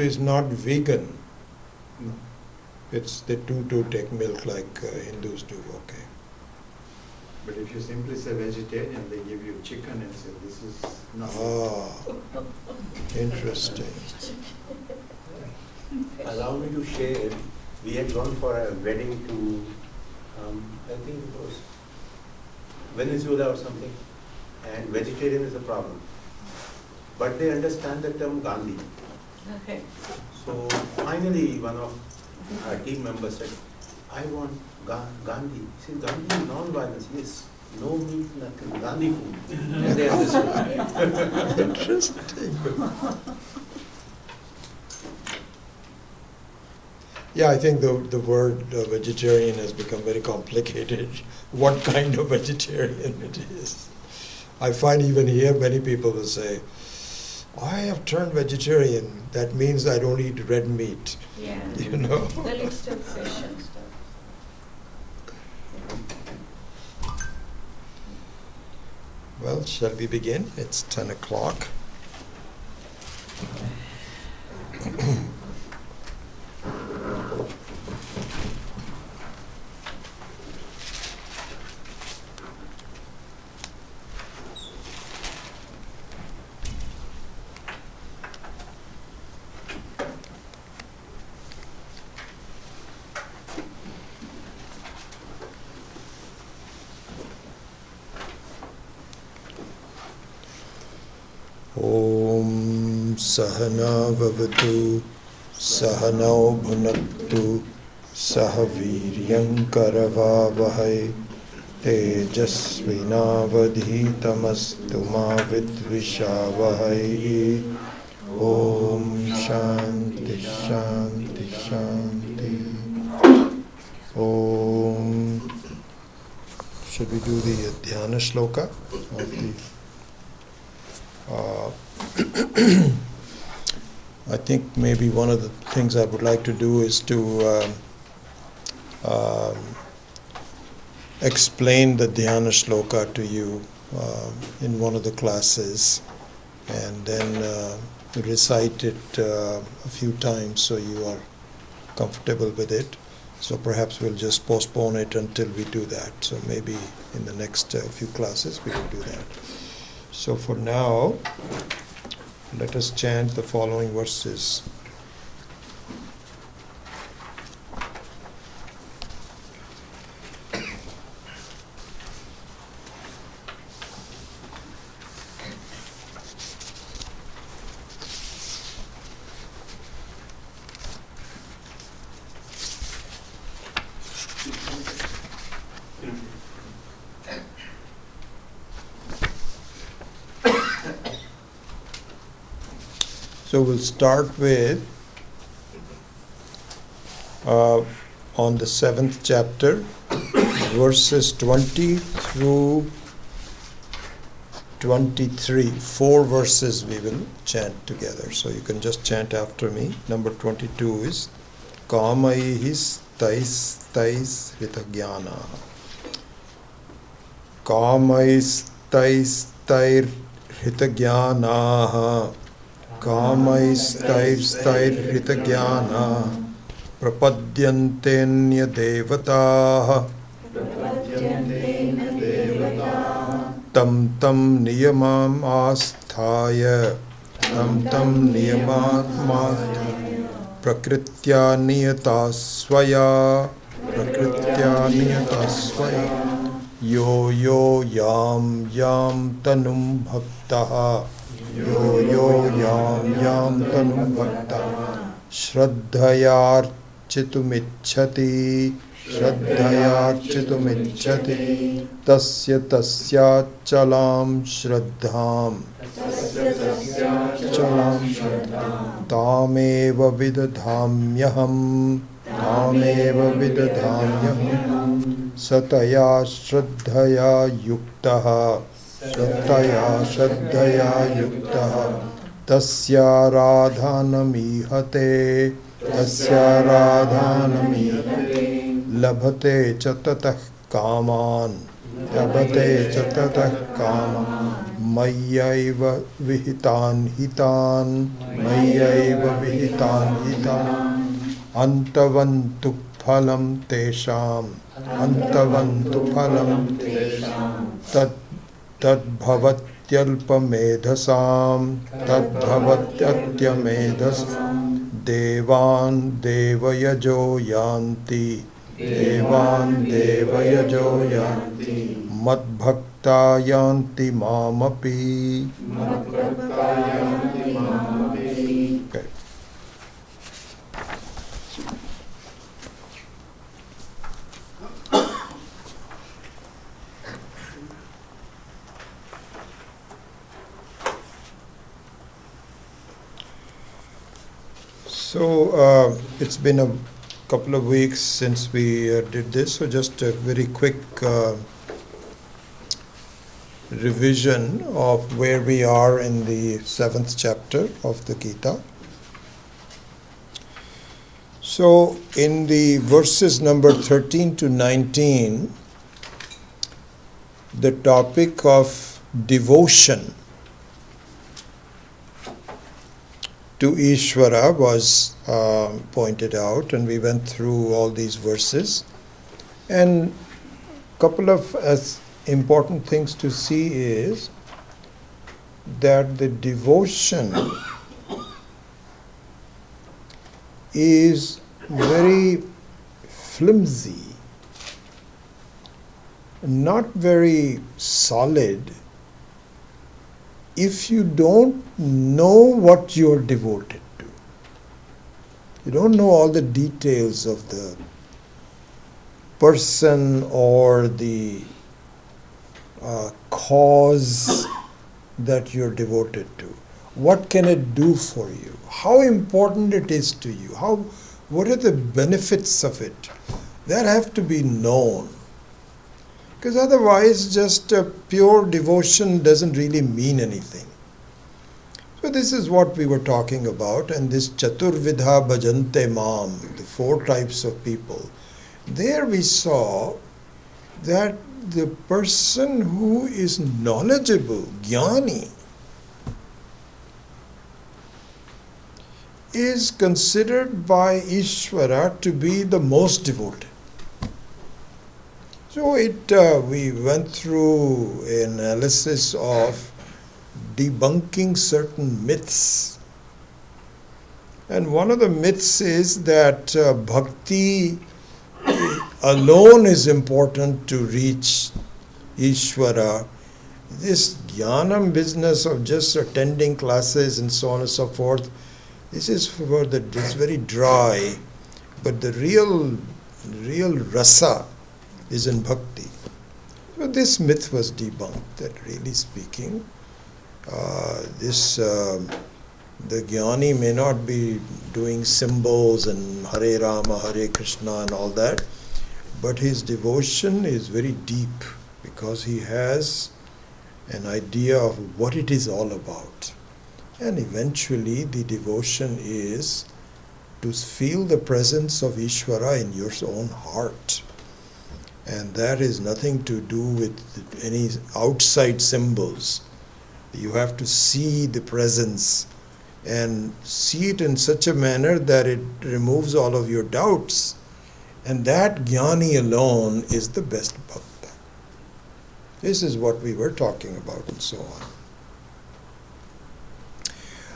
is not vegan. No. It's they too take milk like Hindus do. Okay. But if you simply say vegetarian, they give you chicken and say this is not. Ah, interesting. Allow me to share, we had gone for a wedding to, I think it was Venezuela or something, and vegetarian is a problem. But they understand the term Gandhi. Okay. So finally one of our team members said, I want Gandhi. He said, Gandhi is non-violence. Yes, no meat, nothing, Gandhi food. And they understood. Interesting. Yeah, I think the word vegetarian has become very complicated. What kind of vegetarian it is? I find even here many people will say, I have turned vegetarian. That means I don't eat red meat. Yeah. You know. They'll eat still fish and stuff. Well, shall we begin? It's 10 o'clock. Om Sahana Vavatu Sahanau Bhunaktu Sahaviryam Karavavahai Tejasvinavadhitamastu ma vidvishavahai. Om Shanti Shanti Shanti. Om. Should we do the Dhyana Shloka of the I think maybe one of the things I would like to do is to explain the Dhyana Shloka to you in one of the classes, and then recite it a few times so you are comfortable with it. So perhaps we'll just postpone it until we do that. So maybe in the next few classes we will do that. So for now, let us chant the following verses. So we'll start with on the 7th chapter, verses 20 through 23. 4 verses we will chant together. So you can just chant after me. Number 22 is Kamaihis tais hitagyana. Kamais tais tair hitagyana. Kamaistairhitagyana prapadyantenya devataah tam niyamam asthaya prakritya niyata swaya yo yam tanum bhaktaha yo yam tanum bhakta shraddhayarchitumichhati tasya chalam shraddham tameva vidadhamyaham sataya shraddhaya yuktaha tasya radhanamihate labhate cha tatah kaman Mayyaiva vihitan hitan, Mayyaiva vihitan hitan, Antavantu phalam tesham, Antavantu phalam tesham, Tadbhavatyalpamedhasam, Tadbhavatyamedhasam, Devan devayajo yanti, Devan devayajo yanti, Madbhakta yanti mamapi. Okay. So it's been a couple of weeks since we did this, so just a very quick revision of where we are in the 7th chapter of the Gita. So in the verses number 13 to 19, the topic of devotion to Ishvara was pointed out, and we went through all these verses. And a couple of important things to see is that the devotion is very flimsy, not very solid, if you don't know what you're devoted to. You don't know all the details of the person or the cause that you're devoted to. What can it do for you? How important it is to you? What are the benefits of it? That have to be known. Because otherwise just pure devotion doesn't really mean anything. So this is what we were talking about, and this Chaturvidha Bhajante Mam, the 4 types of people. There we saw that the person who is knowledgeable, jnani, is considered by Ishvara to be the most devoted. So we went through an analysis of debunking certain myths. And one of the myths is that bhakti alone is important to reach Ishvara. This jnanam business of just attending classes and so on and so forth, this is it's very dry, but the real rasa is in bhakti. So this myth was debunked, that really speaking, the jnani may not be doing symbols and Hare Rama, Hare Krishna and all that, but his devotion is very deep because he has an idea of what it is all about. And eventually the devotion is to feel the presence of Ishvara in your own heart. And that is nothing to do with any outside symbols. You have to see the presence and see it in such a manner that it removes all of your doubts. And that jnani alone is the best bhakta. This is what we were talking about and so on.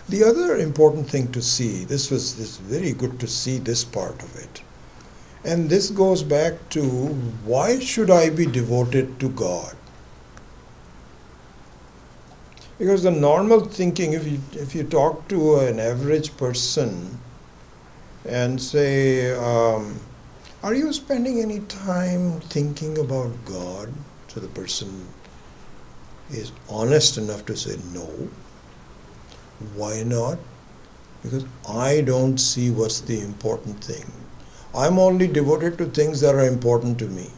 The other important thing to see, this very good to see this part of it. And this goes back to, why should I be devoted to God? Because the normal thinking, if you talk to an average person and say, are you spending any time thinking about God? So the person is honest enough to say no. Why not? Because I don't see what's the important thing. I'm only devoted to things that are important to me.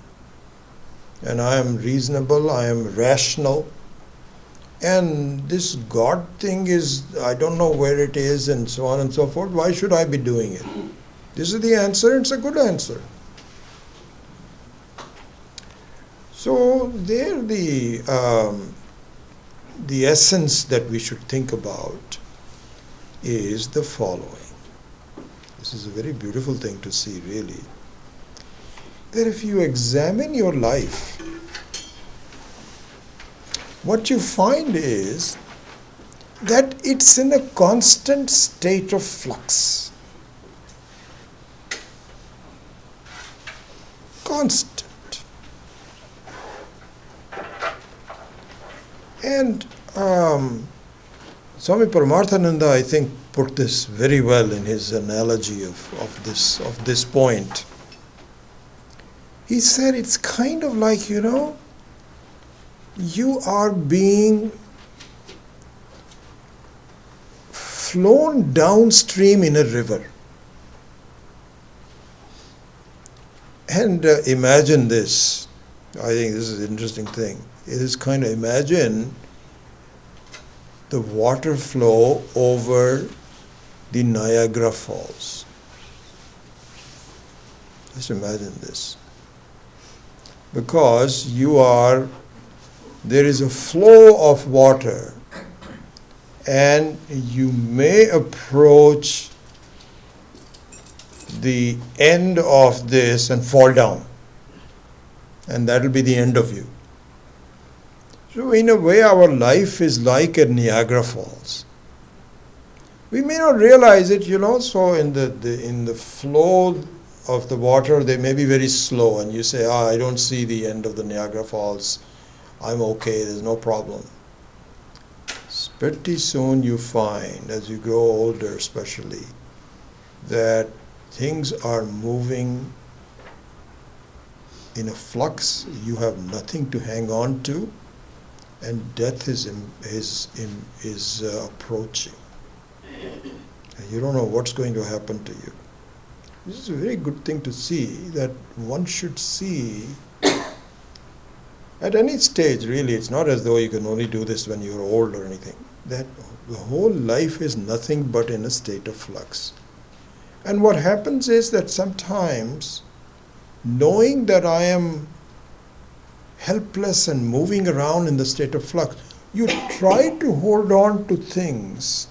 And I am reasonable, I am rational. And this God thing is, I don't know where it is and so on and so forth. Why should I be doing it? This is the answer, it's a good answer. So there the essence that we should think about is the following. This is a very beautiful thing to see, really. That if you examine your life, what you find is that it's in a constant state of flux. Constant. And Swami Paramarthananda, I think, put this very well in his analogy of this point. He said it's kind of like, you are being flown downstream in a river. And imagine this. I think this is an interesting thing. It is kind of, imagine the water flow over the Niagara Falls. Just imagine this. Because there is a flow of water, and you may approach the end of this and fall down. And that will be the end of you. So in a way, our life is like a Niagara Falls. We may not realize it, so in the flow of the water, they may be very slow, and you say, I don't see the end of the Niagara Falls. I'm okay, there's no problem. Pretty soon you find, as you grow older especially, that things are moving in a flux. You have nothing to hang on to, and death is approaching. And you don't know what's going to happen to you. This is a very good thing to see, that one should see at any stage, really. It's not as though you can only do this when you're old or anything. That the whole life is nothing but in a state of flux. And what happens is that sometimes, knowing that I am helpless and moving around in the state of flux, you try to hold on to things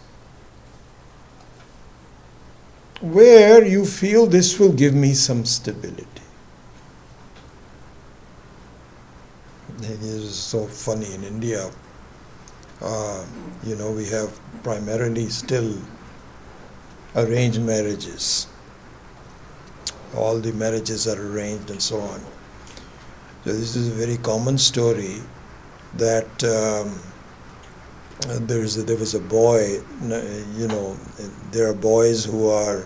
where you feel this will give me some stability. It is so funny in India. We have primarily still arranged marriages. All the marriages are arranged and so on. So this is a very common story that there was a boy, there are boys who are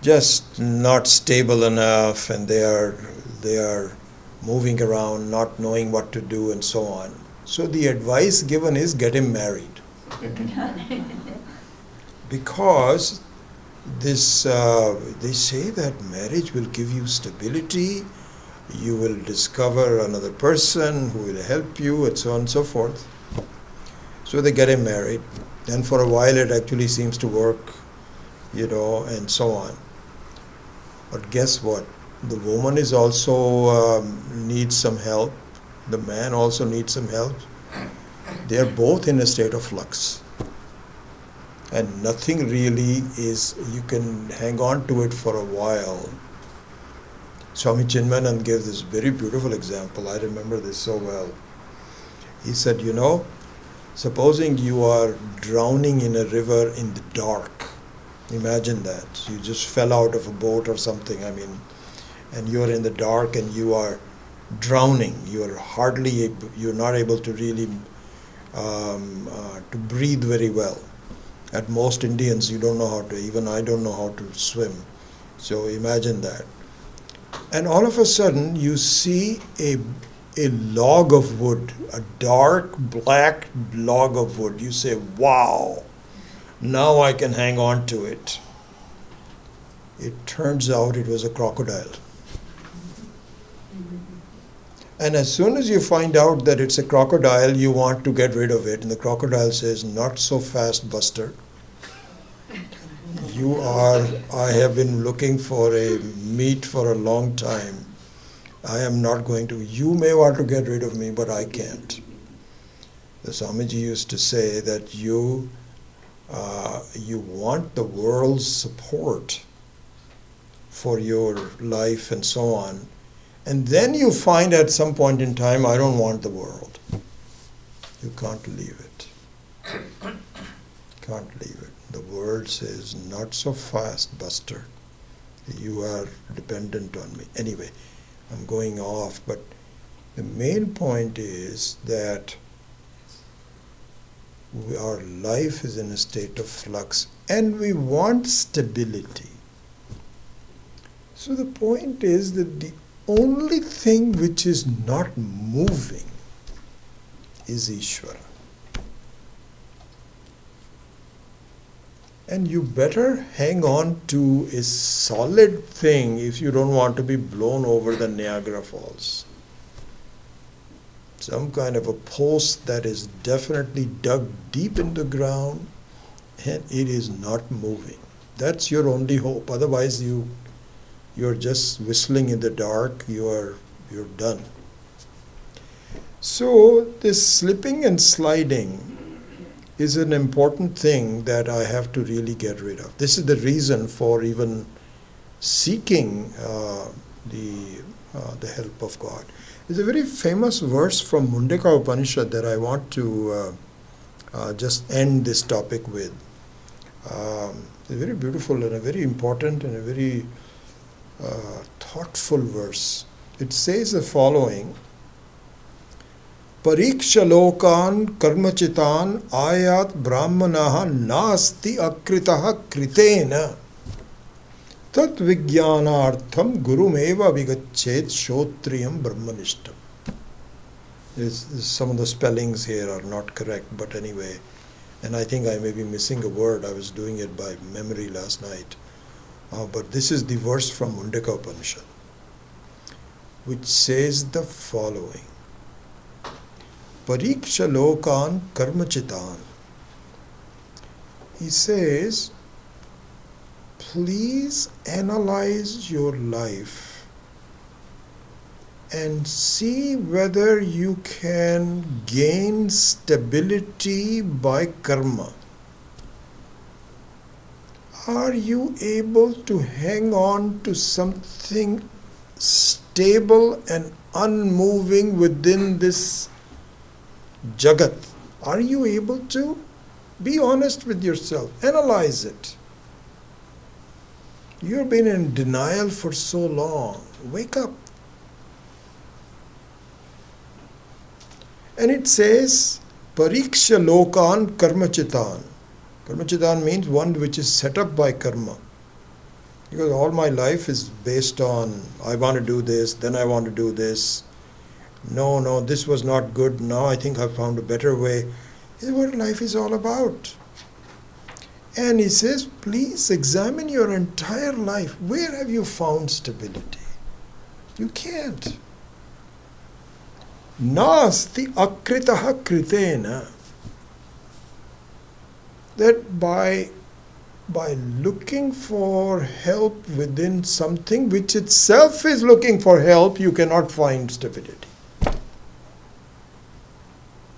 just not stable enough, and they are moving around, not knowing what to do and so on. So the advice given is, get him married. Because they say that marriage will give you stability, you will discover another person who will help you, and so on and so forth. So they get him married, and for a while it actually seems to work, and so on. But guess what? The woman is also needs some help. The man also needs some help. They are both in a state of flux. And nothing really you can hang on to it for a while. Swami Chinmayanand gave this very beautiful example. I remember this so well. He said, supposing you are drowning in a river in the dark. Imagine that. You just fell out of a boat or something, and you're in the dark and you are drowning. You're not able to really to breathe very well. At most Indians, you don't know how to, even I don't know how to swim. So imagine that. And all of a sudden you see a log of wood, a dark black log of wood. You say, wow, now I can hang on to it. It turns out it was a crocodile. And as soon as you find out that it's a crocodile, you want to get rid of it. And the crocodile says, not so fast, Buster. I have been looking for a meat for a long time. I am not going to. You may want to get rid of me, but I can't. The Swamiji used to say that you want the world's support for your life and so on, and then you find at some point in time, I don't want the world. You can't leave it. Can't leave it. The world says, not so fast, Buster. You are dependent on me. Anyway, I'm going off, but the main point is that our life is in a state of flux and we want stability. So the point is that the only thing which is not moving is Ishvara. And you better hang on to a solid thing if you don't want to be blown over the Niagara Falls. Some kind of a post that is definitely dug deep in the ground and it is not moving. That's your only hope. Otherwise you're just whistling in the dark, you're done. So this slipping and sliding is an important thing that I have to really get rid of. This is the reason for even seeking the help of God. There's a very famous verse from Mundaka Upanishad that I want to just end this topic with. It's very beautiful and a very important and a very thoughtful verse. It says the following: Pariksha lokan karmachitan ayat brahmanaha nasti akritaha kritena tat vijnanartham gurumeva vigachet shotriyam brahmanishtam. Some of the spellings here are not correct, but anyway, and I think I may be missing a word. I was doing it by memory last night. But this is the verse from Mundaka Upanishad, which says the following: Pariksha lokan karmachitan. He says, please analyze your life and see whether you can gain stability by karma. Are you able to hang on to something stable and unmoving within this Jagat? Are you able to? Be honest with yourself. Analyze it. You've been in denial for so long. Wake up. And it says, Pariksha lokan karmachitan. Karmachitan means one which is set up by karma. Because all my life is based on, I want to do this, then I want to do this. No, this was not good. Now I think I've found a better way. This is what life is all about. And he says, please examine your entire life. Where have you found stability? You can't. Nasti akritaha kritena. That by looking for help within something which itself is looking for help, you cannot find stability.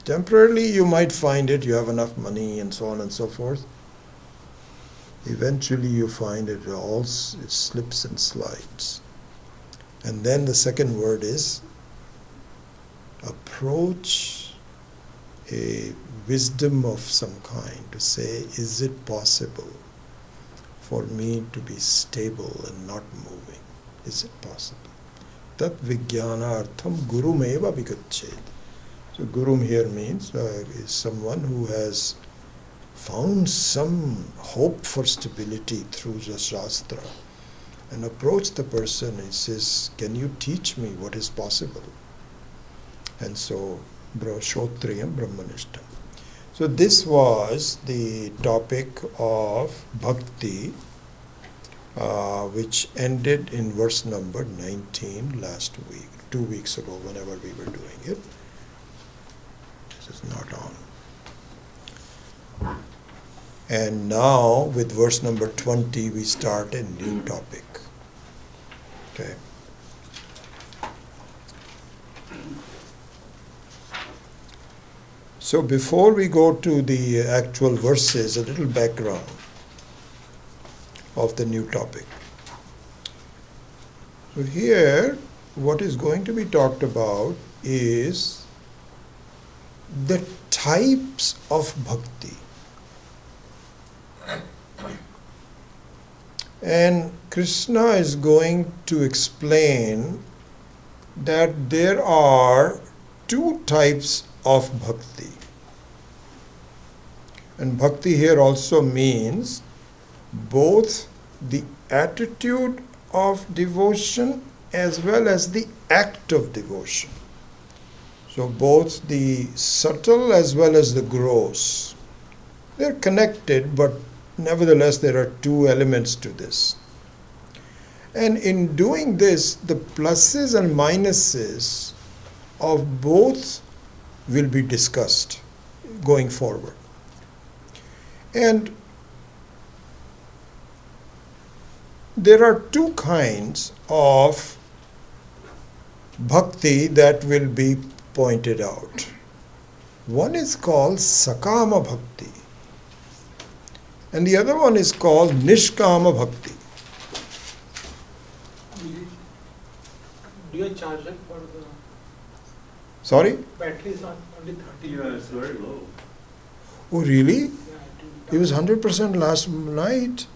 Temporarily you might find it, you have enough money and so on and so forth. Eventually you find it slips and slides. And then the second word is approach a wisdom of some kind to say, is it possible for me to be stable and not moving? Is it possible? Tat vijnanartham gurumeva vigachet. So gurum here means is someone who has found some hope for stability through the Shastra and approach the person and says, can you teach me what is possible? And so, Shotriyam Brahmanishtam. So this was the topic of Bhakti, which ended in verse number 19 last week, 2 weeks ago, whenever we were doing it. This is not on. And now, with verse number 20, we start a new topic. Okay. So before we go to the actual verses, a little background of the new topic. So here, what is going to be talked about is the types of bhakti. And Krishna is going to explain that there are two types of bhakti. And bhakti here also means both the attitude of devotion as well as the act of devotion. So both the subtle as well as the gross. They're connected, but nevertheless there are two elements to this. And in doing this, the pluses and minuses of both will be discussed going forward. And there are two kinds of bhakti that will be pointed out. One is called sakama bhakti, and the other one is called nishkama bhakti. Do you charge it for the Sorry? battery is on only 30? Yeah, it's very low. Oh, really? Yeah, It was 100% last night.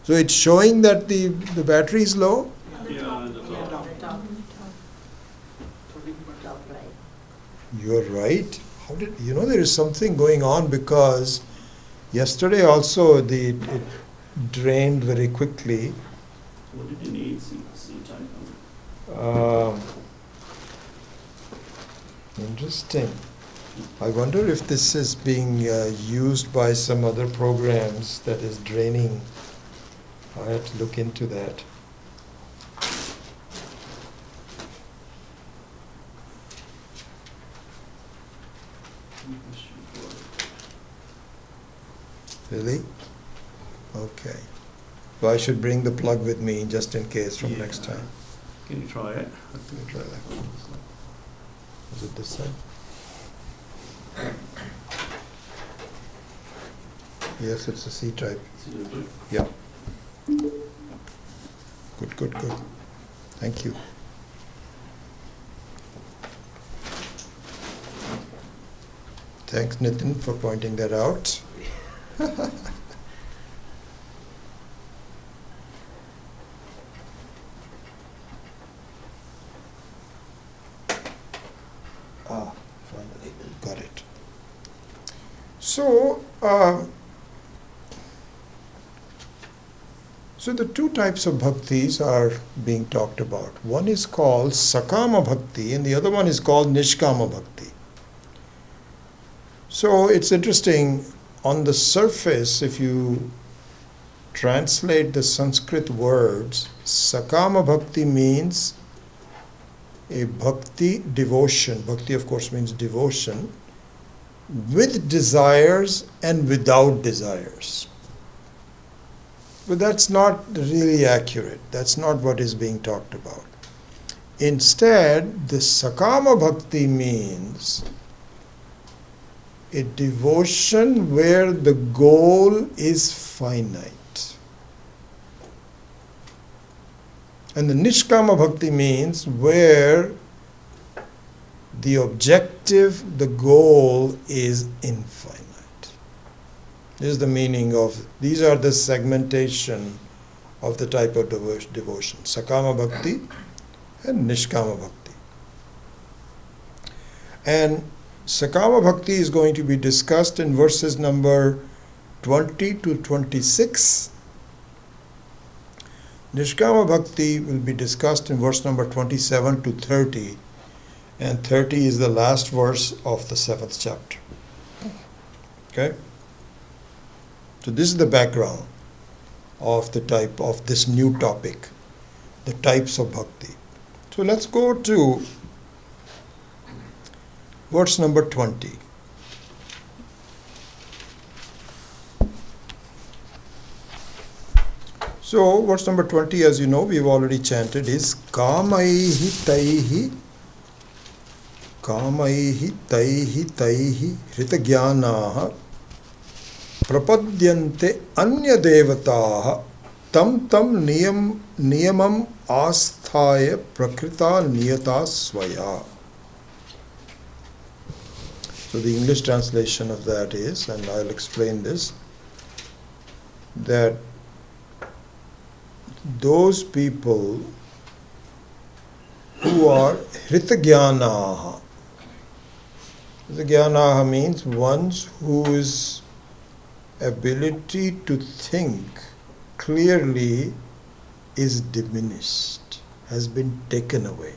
So it's showing that the battery is low? Yeah, on the top. You're right. How did there is something going on, because yesterday also it drained very quickly. What did you need? C-type? Interesting. I wonder if this is being used by some other programs that is draining. I have to look into that. Really? Okay. So I should bring the plug with me just in case from next Yeah. time. Can you try it? Let me try that. Is it this side? Yes, it's a C-type. Yeah. Good. Thank you. Thanks, Nitin, for pointing that out. Finally, got it. So the two types of bhaktis are being talked about. One is called sakama bhakti and the other one is called nishkama bhakti. So it's interesting, on the surface, if you translate the Sanskrit words, sakama bhakti means a bhakti devotion. Bhakti, of course, means devotion with desires and without desires. But that's not really accurate. That's not what is being talked about. Instead, the sakama bhakti means a devotion where the goal is finite. And the nishkama bhakti means where the objective, the goal is infinite. This is the meaning of, these are the segmentation of the type of devotion. Sakama bhakti and nishkama bhakti. And sakama bhakti is going to be discussed in verses number 20 to 26. Nishkama bhakti will be discussed in verse number 27 to 30. And 30 is the last verse of the 7th chapter. Okay? So this is the background of the type of this new topic, the types of bhakti. So let's go to verse number 20. So verse number 20, as you know, we've already chanted, is kamaihi taihi kamaihi taihi taihi hritagyanaha prapadyante anya devataha tam tam niyamam asthaya prakrita niyata swaya. So the English translation of that is, and I'll explain this, that those people who are hritagyanaha. Hritagyanaha means ones whose ability to think clearly is diminished, has been taken away.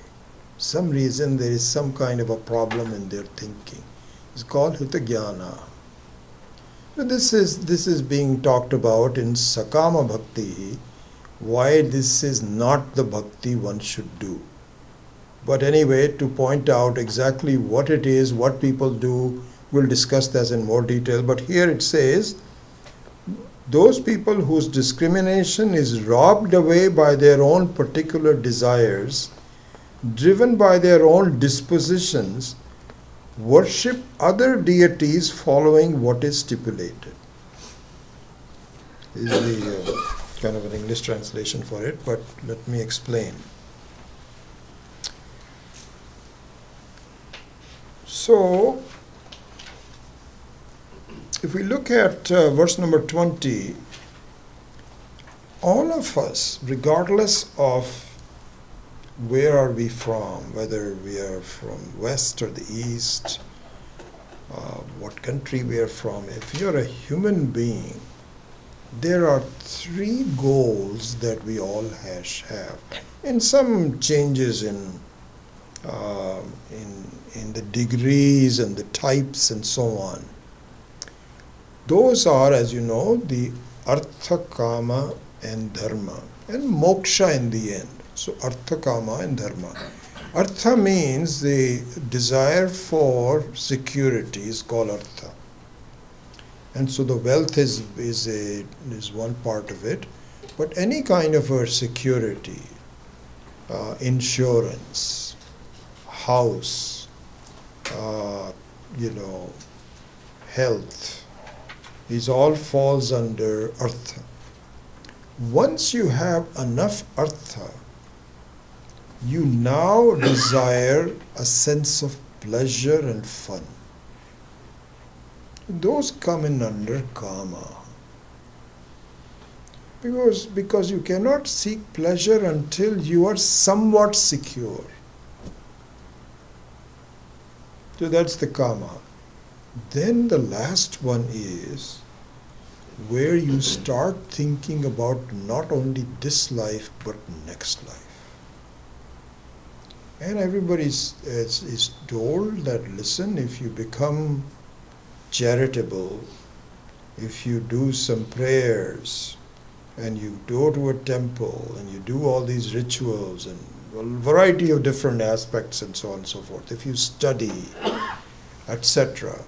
Some reason there is some kind of a problem in their thinking. It's called Hitagyana. So this is being talked about in Sakama Bhakti, why this is not the bhakti one should do. But anyway, to point out exactly what it is, what people do, we'll discuss this in more detail. But here it says, those people whose discrimination is robbed away by their own particular desires, driven by their own dispositions, worship other deities following what is stipulated. This is the kind of an English translation for it, but let me explain. So, if we look at verse number 20, all of us, regardless of where are we from, whether we are from west or the east, what country we are from, if you're a human being, there are three goals that we all have. And some changes in the degrees and the types and so on. Those are, as you know, the artha, kama and dharma, and moksha in the end. So artha, kama and dharma. Artha means the desire for security is called artha. And so the wealth is one part of it. But any kind of a security, insurance, house, health, these all falls under artha. Once you have enough artha, you now desire a sense of pleasure and fun. Those come in under kama. Because you cannot seek pleasure until you are somewhat secure. So that's the kama. Then the last one is where you start thinking about not only this life but next life. And everybody is told that, listen, if you become charitable, if you do some prayers, and you go to a temple, and you do all these rituals, and a variety of different aspects and so on and so forth, if you study, etc.,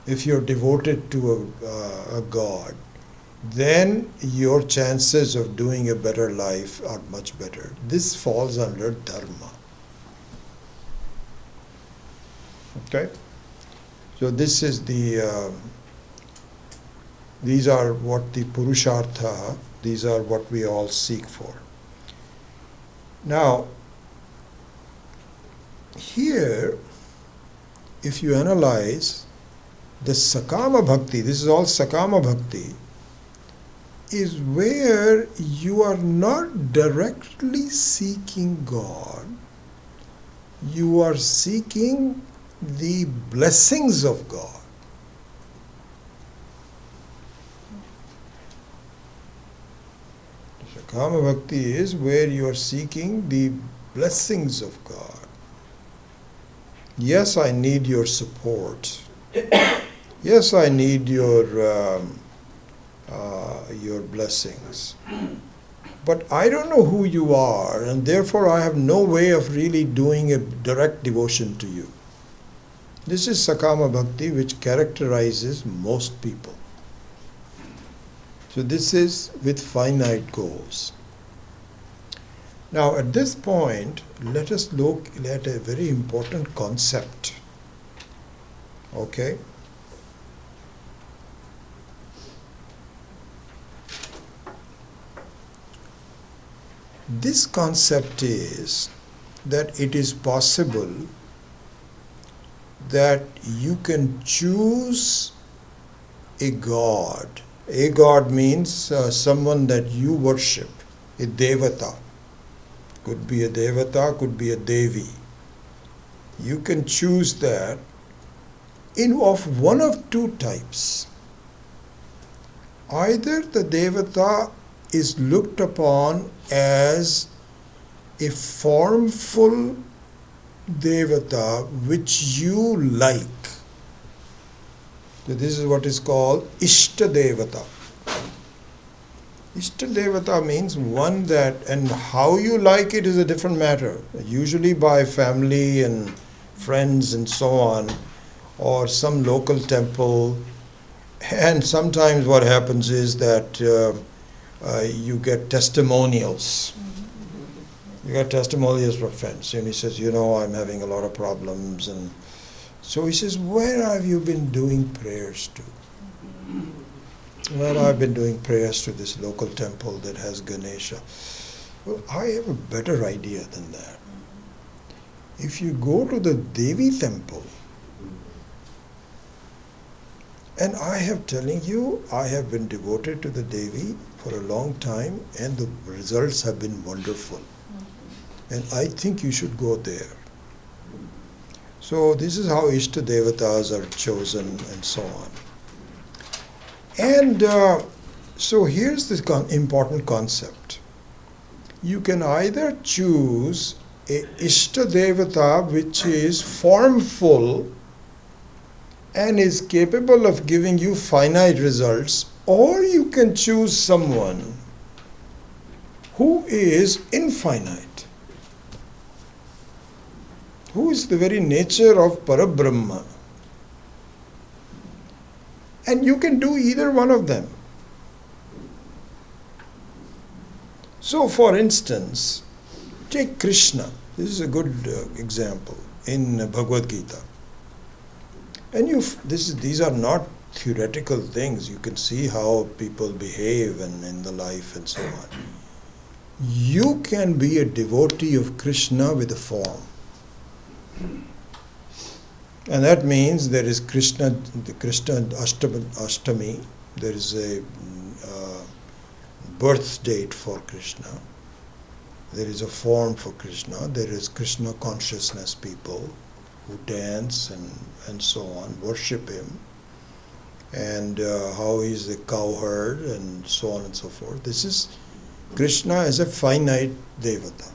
if you're devoted to a god, then your chances of doing a better life are much better. This falls under dharma. Okay? So this is these are what the purushartha, these are what we all seek for. Now, here, if you analyze the Sakama Bhakti, this is all Sakama Bhakti, is where you are not directly seeking God, you are seeking the blessings of God. Sakama Bhakti is where you are seeking the blessings of God. Yes, I need your support. Yes, I need your blessings. But I don't know who you are, and therefore I have no way of really doing a direct devotion to you. This is Sakama Bhakti, which characterizes most people. So this is with finite goals. Now at this point, let us look at a very important concept Okay? This concept is that it is possible that you can choose a god. A god means someone that you worship, a devata. Could be a devata, could be a devi. You can choose that of one of two types. Either the devata is looked upon as a formful devata which you like. So this is what is called Ishta Devata. Ishta Devata means one that, and how you like it is a different matter. Usually by family and friends and so on, or some local temple. And sometimes what happens is that you get testimonials. You get testimonials from friends. And he says, I'm having a lot of problems. And so he says, where have you been doing prayers to? Well, I've been doing prayers to this local temple that has Ganesha. Well, I have a better idea than that. If you go to the Devi temple, and I have telling you, I have been devoted to the Devi for a long time, and the results have been wonderful. And I think you should go there. So this is how Ishta Devatas are chosen and so on. And so here's this important concept. You can either choose a Ishta Devata which is formful and is capable of giving you finite results, or you can choose someone who is infinite, who is the very nature of Parabrahma. And you can do either one of them. So, for instance, take Krishna. This is a good example in Bhagavad Gita. And these are not theoretical things. You can see how people behave and in the life and so on. You can be a devotee of Krishna with a form. And that means there is the Krishna Ashtami, there is a birth date for Krishna, there is a form for Krishna, there is Krishna consciousness people who dance and so on, worship him, and how he is a cowherd and so on and so forth. This is Krishna as a finite devata.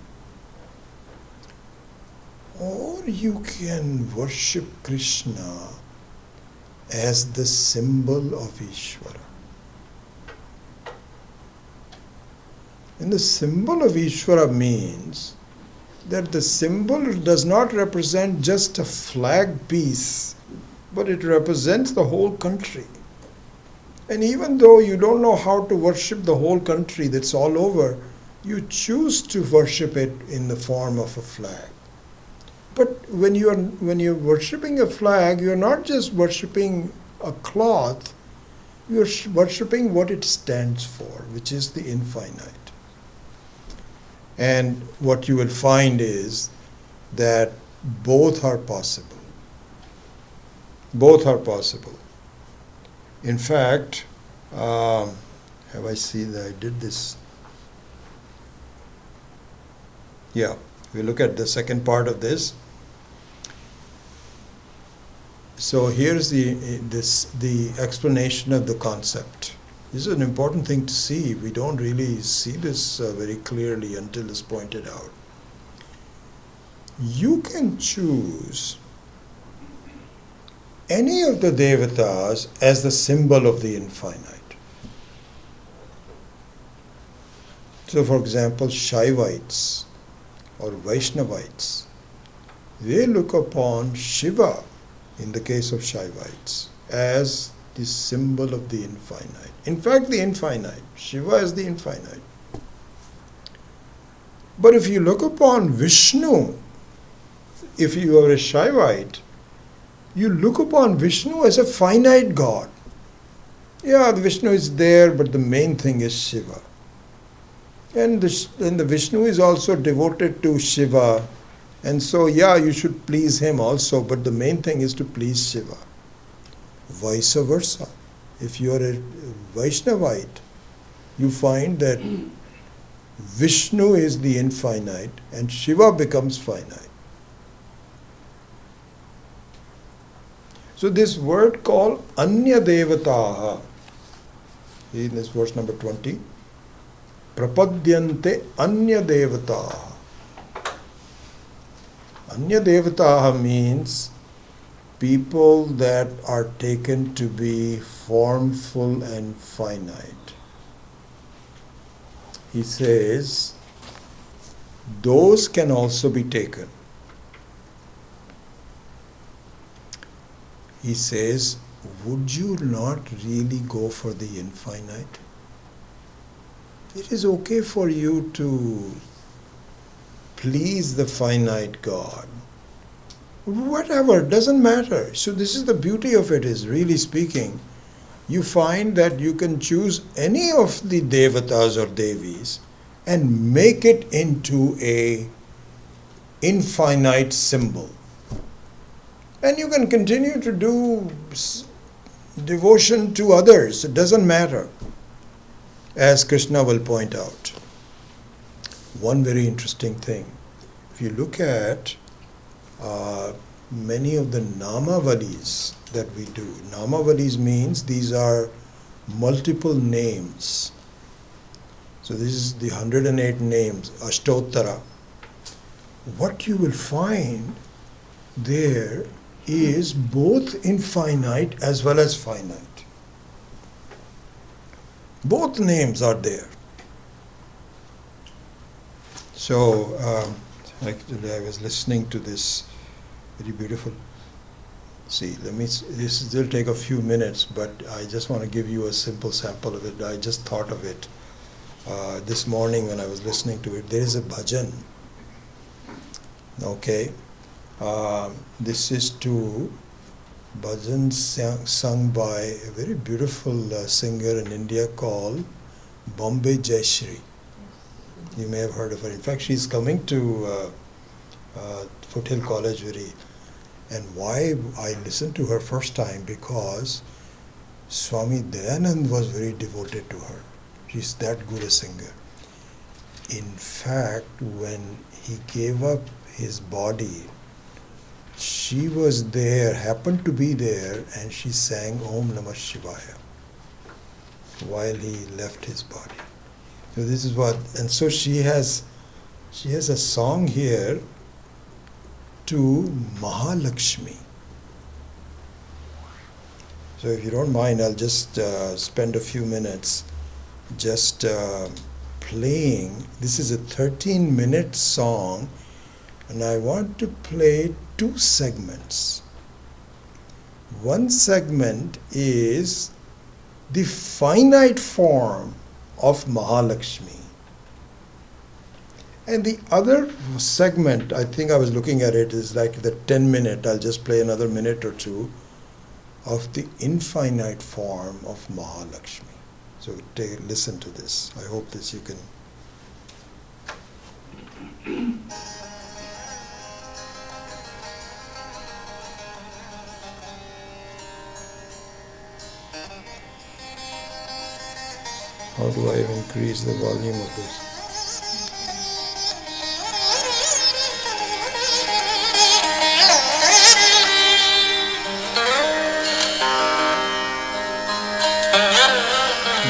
Or you can worship Krishna as the symbol of Ishvara. And the symbol of Ishvara means that the symbol does not represent just a flag piece, but it represents the whole country. And even though you don't know how to worship the whole country that's all over, you choose to worship it in the form of a flag. But when you're worshipping a flag, you're not just worshipping a cloth, you're worshipping what it stands for, which is the infinite. And what you will find is that both are possible. Both are possible. In fact, have I seen that I did this? Yeah, we look at the second part of this. So here's the explanation of the concept. This is an important thing to see. We don't really see this very clearly until it's pointed out. You can choose any of the devatas as the symbol of the infinite. So, for example, Shaivites or Vaishnavites, they look upon Shiva, in the case of Shaivites, as the symbol of the infinite. In fact, the infinite. Shiva is the infinite. But if you look upon Vishnu, if you are a Shaivite, You look upon Vishnu as a finite God. Yeah, the Vishnu is there, but the main thing is Shiva. And the Vishnu is also devoted to Shiva. And so, yeah, you should please him also, but the main thing is to please Shiva. Vice versa. If you are a Vaishnavite, you find that Vishnu is the infinite and Shiva becomes finite. So this word called Anya Devataha, in this verse number 20, Prapadyante Anya Devataha. Anya Devataha means people that are taken to be formful and finite. He says, those can also be taken. He says, would you not really go for the infinite? It is okay for you to please the finite God. Whatever, doesn't matter. So this is the beauty of it, is really speaking. You find that you can choose any of the devatas or devis and make it into a infinite symbol. And you can continue to do devotion to others. It doesn't matter, as Krishna will point out. One very interesting thing. If you look at many of the namavalis that we do. Namavalis means these are multiple names. So this is the 108 names, Ashtottara. What you will find there is both infinite as well as finite. Both names are there. So, actually I was listening to this very beautiful. See, this will take a few minutes, but I just want to give you a simple sample of it. I just thought of it this morning when I was listening to it. There is a bhajan. Okay. This is to bhajan sung by a very beautiful singer in India called Bombay Jayashree. You may have heard of her. In fact, she's coming to Foothill College very. And why I listened to her first time? Because Swami Dayanand was very devoted to her. She's that good a singer. In fact, when he gave up his body, she was there, happened to be there, and she sang Om Namah Shivaya while he left his body. So this is what, and so she has a song here to Mahalakshmi. So if you don't mind, I'll just spend a few minutes just playing. This is a 13-minute song, and I want to play two segments. One segment is the finite form of Mahalakshmi. And the other segment, I think I was looking at it, is like the 10-minute, I'll just play another minute or two, of the infinite form of Mahalakshmi. So listen to this. I hope this you can. How do I increase the volume of this?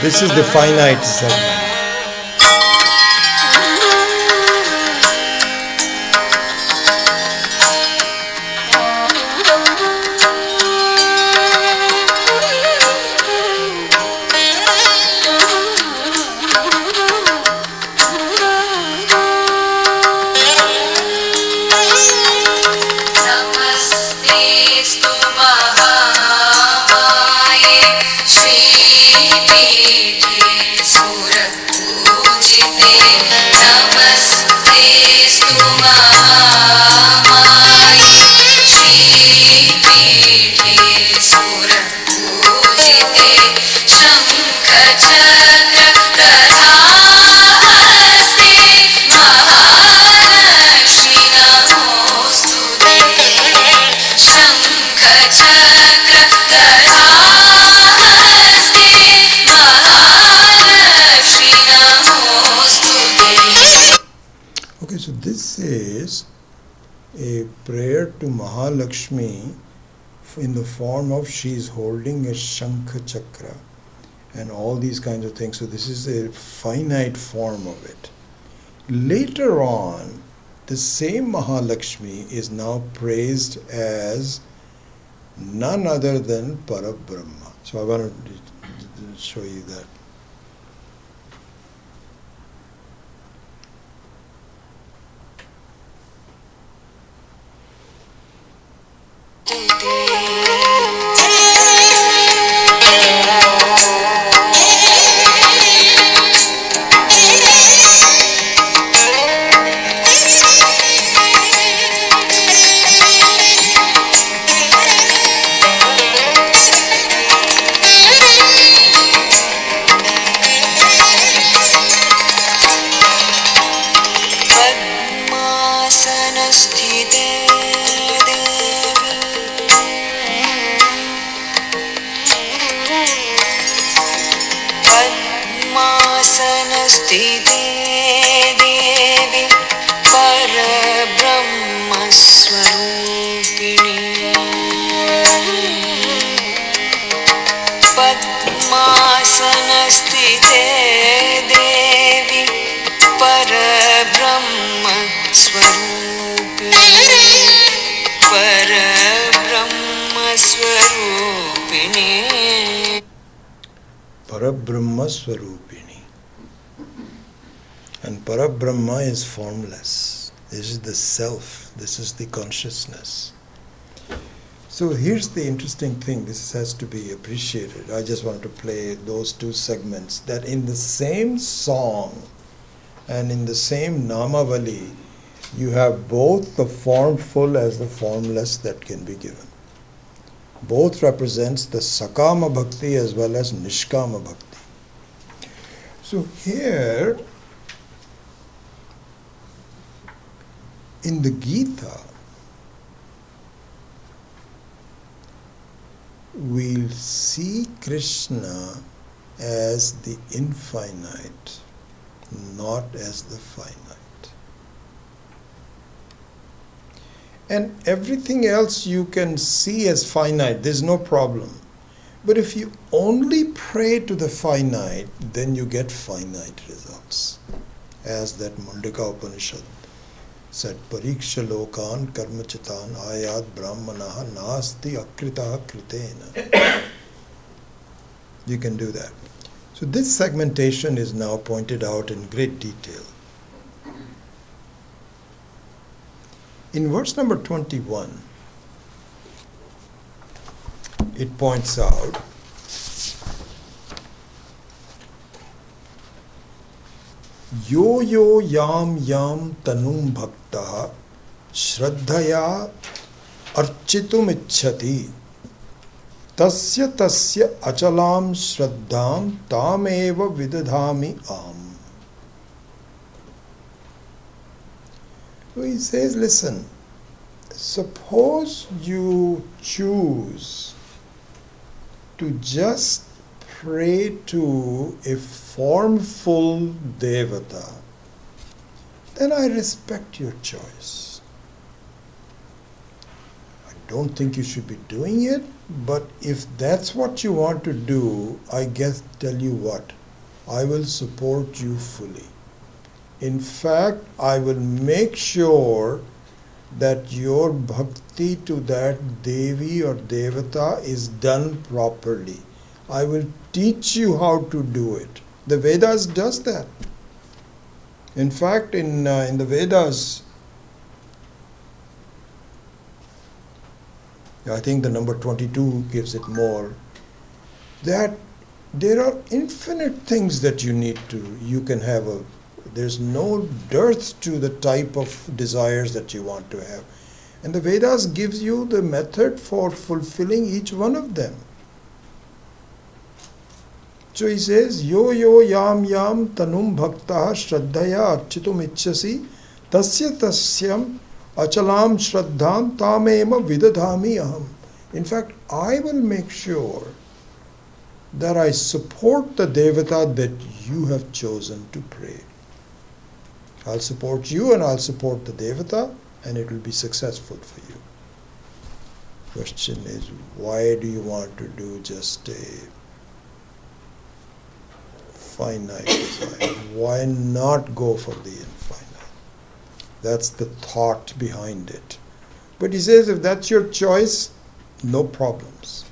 This is the finite segment. Namaste this is a prayer to Mahalakshmi in the form of she is holding a Shankha Chakra and all these kinds of things. So this is a finite form of it. Later on, the same Mahalakshmi is now praised as none other than Parabrahma. So I want to show you that. Parabrahma Swarupini. And Parabrahma is formless. This is the self. This is the consciousness. So here's the interesting thing. This has to be appreciated. I just want to play those two segments. That in the same song and in the same Namavali, you have both the formful as the formless that can be given. Both represents the Sakama Bhakti as well as Nishkama Bhakti. So here, in the Gita, we'll see Krishna as the infinite, not as the finite. And everything else you can see as finite, there's no problem. But if you only pray to the finite, then you get finite results. As that Mundaka Upanishad said, Pariksha lokan karmachitan ayat brahmanaha nasti akritaha kritena. You can do that. So this segmentation is now pointed out in great detail. In verse number 21, it points out yo yo yam yam tanum bhakta shraddhaya architum ichchati tasya tasya achalam shraddham tameva vidadhami aham. So he says, listen, suppose you choose to just pray to a formful devata, then I respect your choice. I don't think you should be doing it, but if that's what you want to do, I guess tell you what, I will support you fully. In fact, I will make sure that your bhakti to that Devi or Devata is done properly. I will teach you how to do it. The Vedas does that. In fact, in the Vedas, I think the number 22 gives it more, that there are infinite things that you can have there's no dearth to the type of desires that you want to have. And the Vedas gives you the method for fulfilling each one of them. So he says, yo yo yam yam tanum bhakta shraddhaya architum ichchasi tasya tasyam achalam shraddham tamema vidadhami aham. In fact, I will make sure that I support the devata that you have chosen to pray. I'll support you and I'll support the Devata, and it will be successful for you. Question is, why do you want to do just a finite desire? Why not go for the infinite? That's the thought behind it. But he says, if that's your choice, no problems.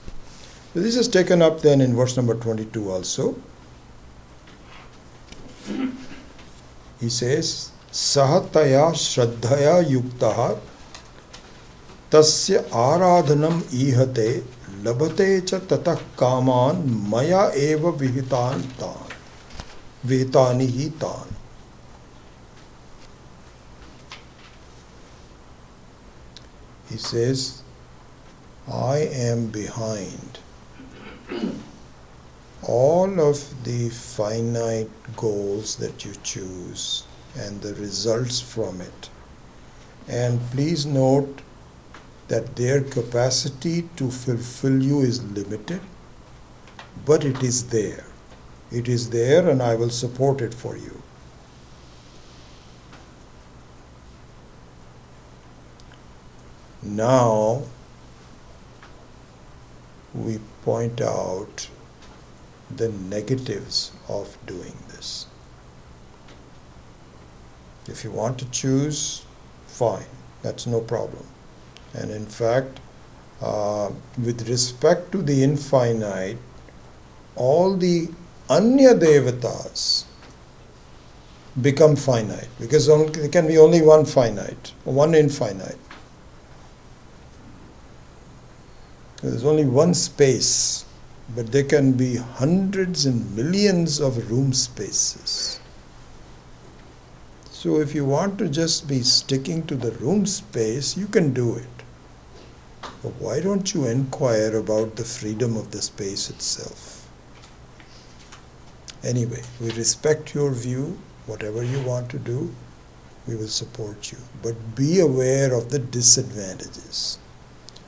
So this is taken up then in verse number 22 also. He says, Sahataya Shraddhaya Yuktaha Tasya Aradhanam Ihate Labhate cha Tatah Kaman Maya Eva Vihitan Tan Vihitani Hi Tan. He says, I am behind all of the finite goals that you choose and the results from it. And please note that their capacity to fulfill you is limited, but it is there. It is there, and I will support it for you. Now, we point out the negatives of doing this. If you want to choose, fine, that's no problem. And in fact, with respect to the infinite, all the Anya Devatas become finite, because there can be only one finite, one infinite. There's only one space, but there can be hundreds and millions of room spaces. So if you want to just be sticking to the room space, you can do it. But why don't you inquire about the freedom of the space itself? Anyway, we respect your view. Whatever you want to do, we will support you. But be aware of the disadvantages.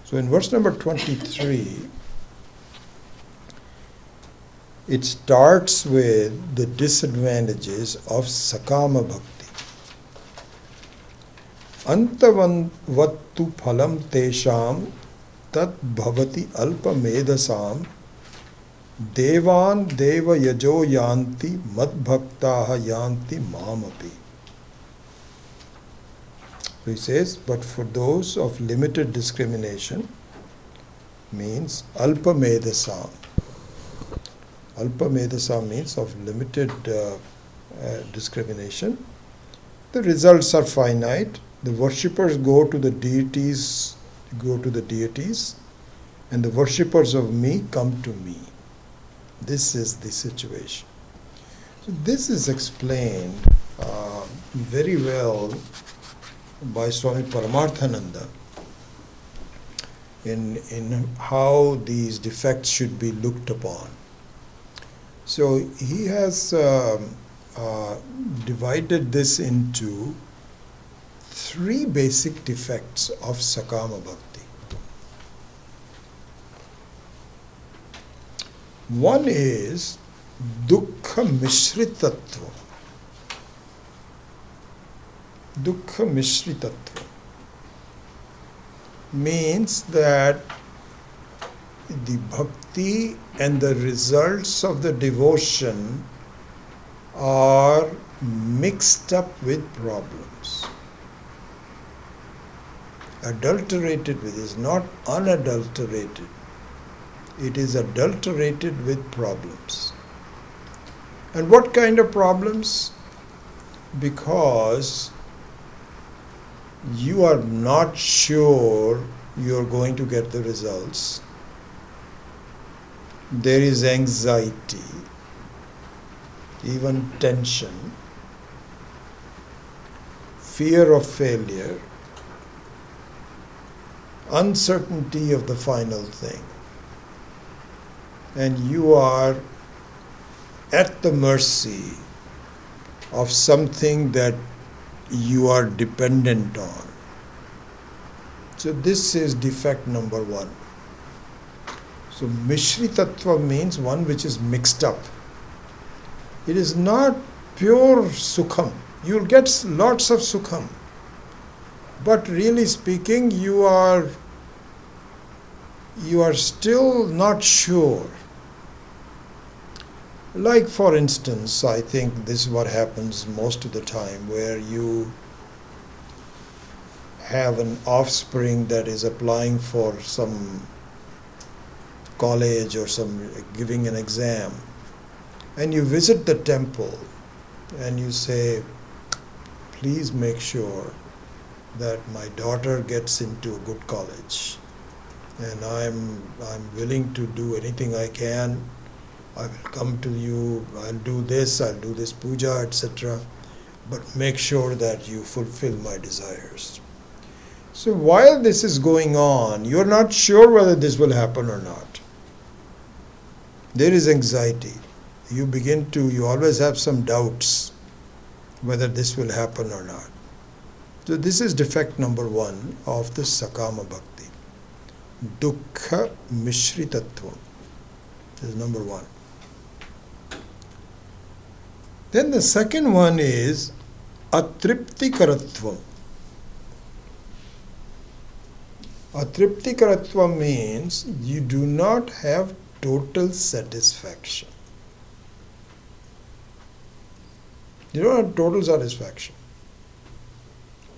So in verse number 23, it starts with the disadvantages of Sakama Bhakti. Antavattu phalam tesham tat bhavati alpa medasam devan deva yajo yanti mad bhaktaha yanti mamapi. So he says, but for those of limited discrimination, means alpa medasam. Alpa medasam means of limited discrimination. The results are finite. The worshippers go to the deities, and the worshippers of me come to me. This is the situation. So this is explained very well by Swami Paramarthananda in how these defects should be looked upon. So he has divided this into three basic defects of Sakama Bhakti. One is Dukkha Mishritatva. Dukkha Mishritatva means that the bhakti and the results of the devotion are mixed up with problems. Adulterated with is not unadulterated. It is adulterated with problems. And what kind of problems? Because you are not sure you are going to get the results. There is anxiety, even tension, fear of failure, uncertainty of the final thing. And you are at the mercy of something that you are dependent on. So this is defect number one. So Mishri Tattva means one which is mixed up. It is not pure Sukham. you'll get lots of sukham. But really speaking, you are still not sure. Like for instance, I think this is what happens most of the time, where you have an offspring that is applying for some college or some giving an exam, and you visit the temple and you say, please make sure that my daughter gets into a good college, and I'm willing to do anything I can. I will come to you, I'll do this puja, etc. But make sure that you fulfill my desires. So while this is going on, you're not sure whether this will happen or not. There is anxiety. You always have some doubts whether this will happen or not. So this is defect number 1 of the Sakama Bhakti. Dukkha Mishritatvam. This is number 1. Then the second one is Atriptikaratvam. Atriptikaratvam means you do not have total satisfaction. You don't have total satisfaction.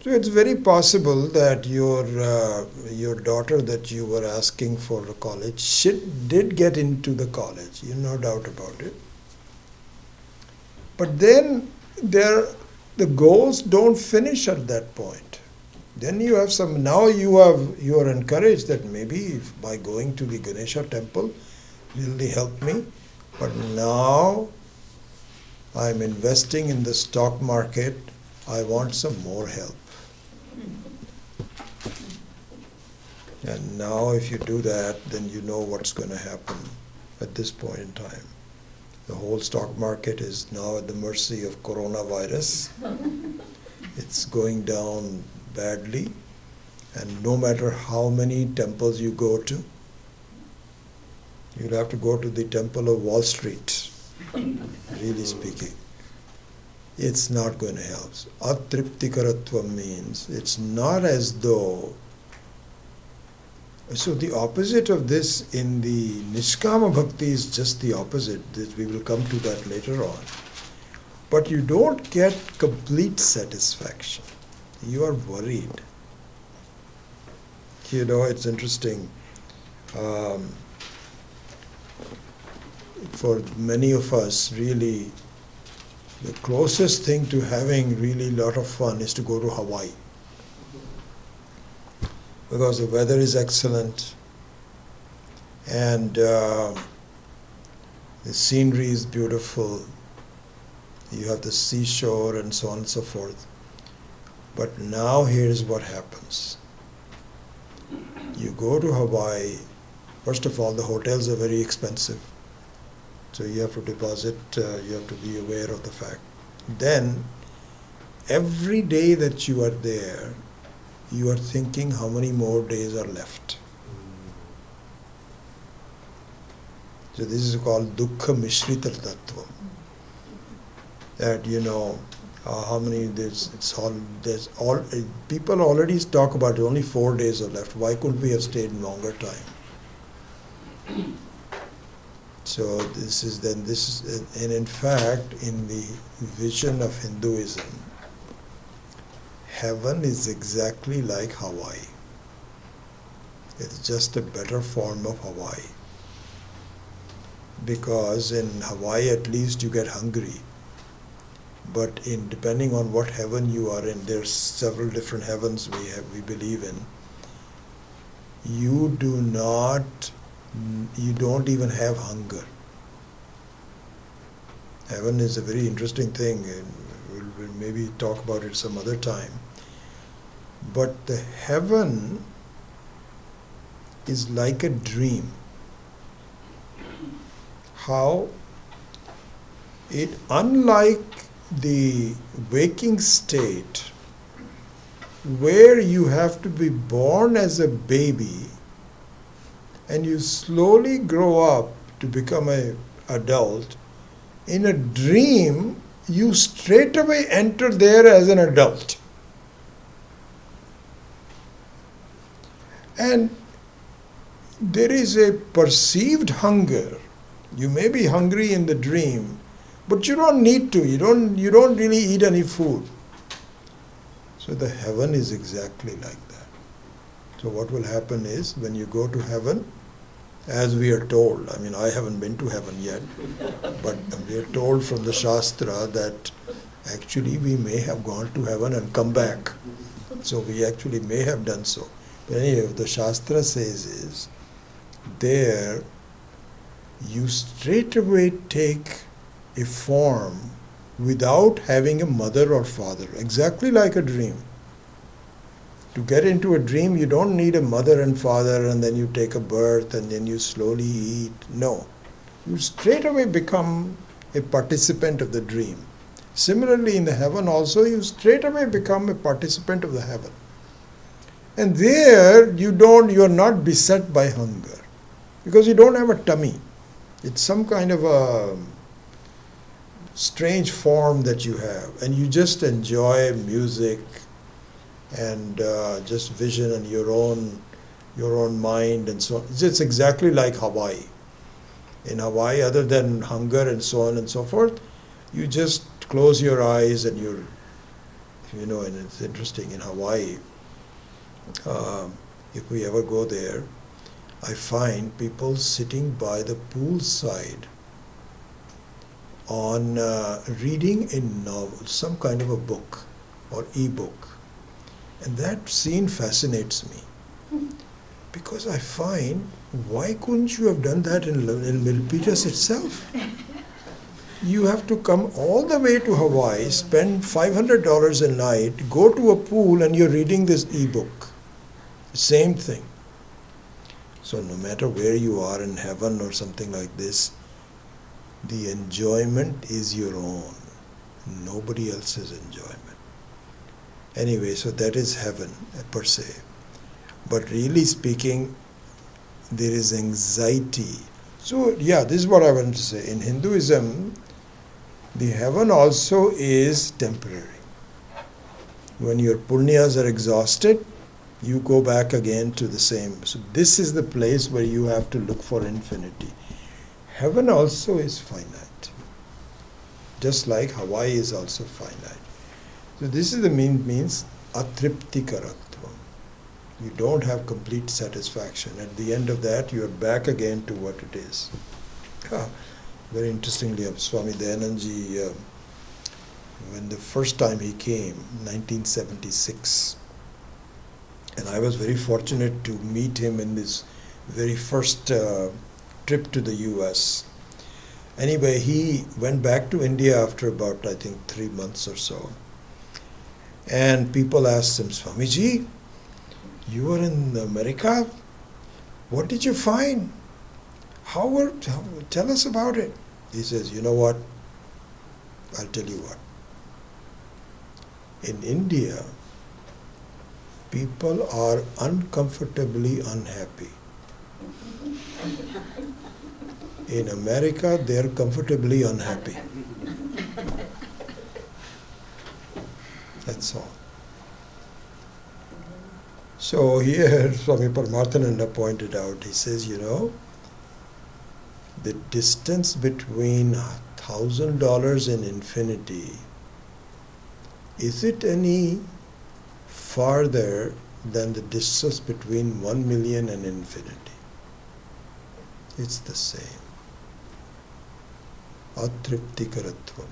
So it's very possible that your daughter that you were asking for a college, she did get into the college, no doubt about it. But then the goals don't finish at that point. Then you have you are encouraged that maybe by going to the Ganesha temple really help me. But now I'm investing in the stock market, I want some more help. And now if you do that, then you know what's going to happen at this point in time. The whole stock market is now at the mercy of coronavirus. It's going down badly, and no matter how many temples you go to, you'll have to go to the temple of Wall Street, really speaking. It's not going to help. Atriptikaratva means it's not as though. So the opposite of this in the Nishkama Bhakti is just the opposite. We will come to that later on. But you don't get complete satisfaction. You are worried. It's interesting. For many of us, really, the closest thing to having really a lot of fun is to go to Hawaii. Because the weather is excellent and the scenery is beautiful. You have the seashore and so on and so forth. But now here's what happens. You go to Hawaii, first of all, the hotels are very expensive. So you have to deposit, you have to be aware of the fact. Then, every day that you are there, you are thinking how many more days are left. So this is called Dukkha Mishrita Tattva. That how many days, people already talk about it, only 4 days are left. Why couldn't we have stayed longer time? So and in fact, in the vision of Hinduism, heaven is exactly like Hawaii. It's just a better form of Hawaii. Because in Hawaii at least you get hungry. But depending on what heaven you are in, there's several different heavens we believe in. You don't even have hunger. Heaven is a very interesting thing. We'll maybe talk about it some other time. But the heaven is like a dream. How? Unlike the waking state, where you have to be born as a baby and you slowly grow up to become an adult, in a dream you straight away enter there as an adult. And there is a perceived hunger. You may be hungry in the dream, but you don't need to. You don't really eat any food. So the heaven is exactly like that. So what will happen is, when you go to heaven, as we are told, I mean, I haven't been to heaven yet, but we are told from the Shastra that actually we may have gone to heaven and come back. So we actually may have done so. But anyway, what the Shastra says is, there you straight away take a form without having a mother or father, exactly like a dream. To get into a dream, you don't need a mother and father and then you take a birth and then you slowly eat. No. You straight away become a participant of the dream. Similarly, in the heaven also, you straight away become a participant of the heaven. And there, you are not beset by hunger, because you don't have a tummy. It's some kind of a strange form that you have, and you just enjoy music and just vision and your own mind and so on. It's exactly like Hawaii. In Hawaii, other than hunger and so on and so forth, you just close your eyes and and it's interesting in Hawaii. If we ever go there, I find people sitting by the poolside on reading a novel, some kind of a book or e-book. And that scene fascinates me, because I find, why couldn't you have done that in Milpitas itself? You have to come all the way to Hawaii, spend $500 a night, go to a pool, and you're reading this e-book. Same thing. So no matter where you are in heaven or something like this, the enjoyment is your own, nobody else's enjoyment. Anyway, so that is heaven per se. But really speaking, there is anxiety. So yeah, this is what I wanted to say. In Hinduism, the heaven also is temporary. When your punyas are exhausted, you go back again to the same. So this is the place where you have to look for infinity. Heaven also is finite, just like Hawaii is also finite. So this is the means atriptikaratvam. You don't have complete satisfaction. At the end of that, you are back again to what it is. Very interestingly, Swami Dayananji, when the first time he came, 1976, and I was very fortunate to meet him in this very first trip to the US. Anyway, he went back to India after about, I think, 3 months or so. And people asked him, Swamiji, you were in America? What did you find? Tell us about it. He says, you know what? I'll tell you what. In India, people are uncomfortably unhappy. In America, they are comfortably unhappy. That's all. So here, Swami Paramarthananda pointed out, he says, the distance between $1,000 and infinity, is it any farther than the distance between 1 million and infinity? It's the same. Atriptikaratvam.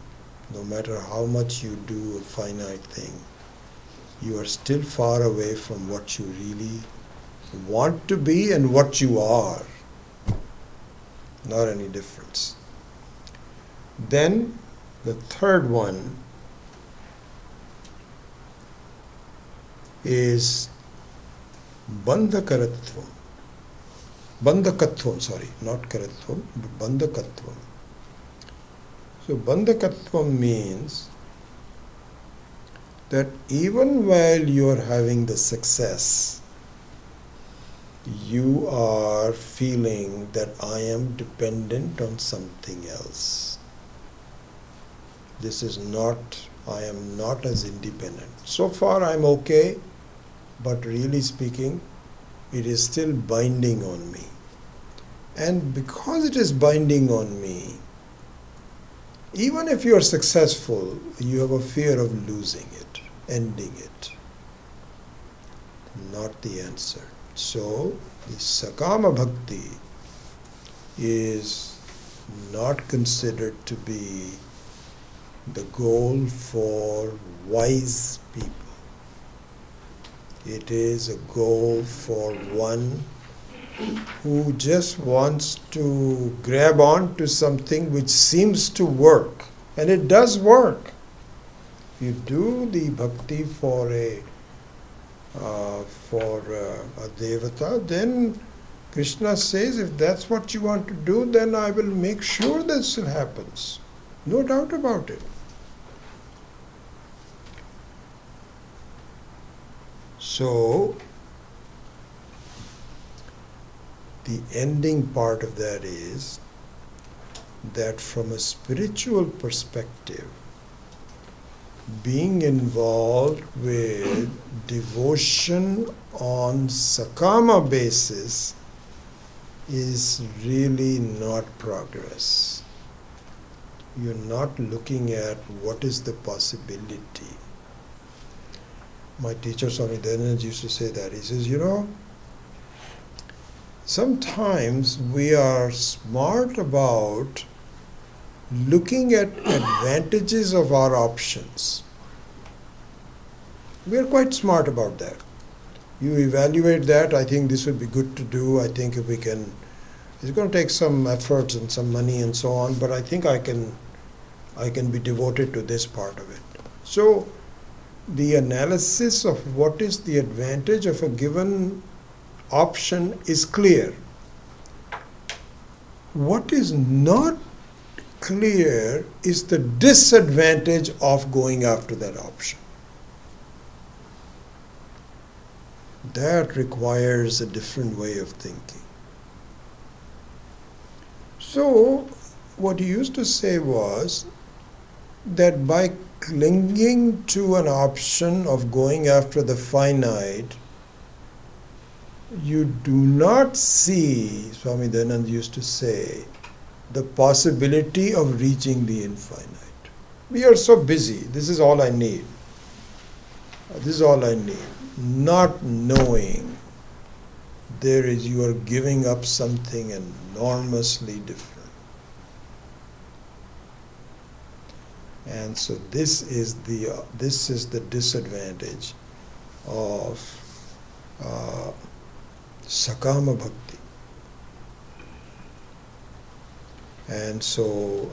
No matter how much you do a finite thing, you are still far away from what you really want to be and what you are. Not any difference. Then the third one is bandhakaratvam. Bandhakatvam, sorry, not karatvam, but bandhakatvam. So bandhakatvam means that even while you are having the success, you are feeling that I am dependent on something else. This is not, I am not as independent. So far I'm okay, but really speaking, it is still binding on me. And because it is binding on me, even if you are successful, you have a fear of losing it, ending it. Not the answer. So, the Sakama Bhakti is not considered to be the goal for wise people. It is a goal for one who just wants to grab on to something which seems to work. And it does work. You do the bhakti for a devata, then Krishna says, if that's what you want to do, then I will make sure this happens. No doubt about it. So, the ending part of that is that from a spiritual perspective, being involved with devotion on sakama basis is really not progress. You're not looking at what is the possibility. My teacher Swami Dayananda used to say that. He says, sometimes we are smart about looking at advantages of our options. We are quite smart about that. You evaluate that, I think this would be good to do, I think if we can, it's going to take some efforts and some money and so on, but I think I can be devoted to this part of it. So, the analysis of what is the advantage of a given option is clear. What is not clear is the disadvantage of going after that option. That requires a different way of thinking. So, what he used to say was that by clinging to an option of going after the finite, you do not see, Swami Dayananda used to say, the possibility of reaching the infinite. We are so busy. This is all I need. This is all I need. Not knowing you are giving up something enormously different. And so this is the disadvantage of sakama bhakti. And so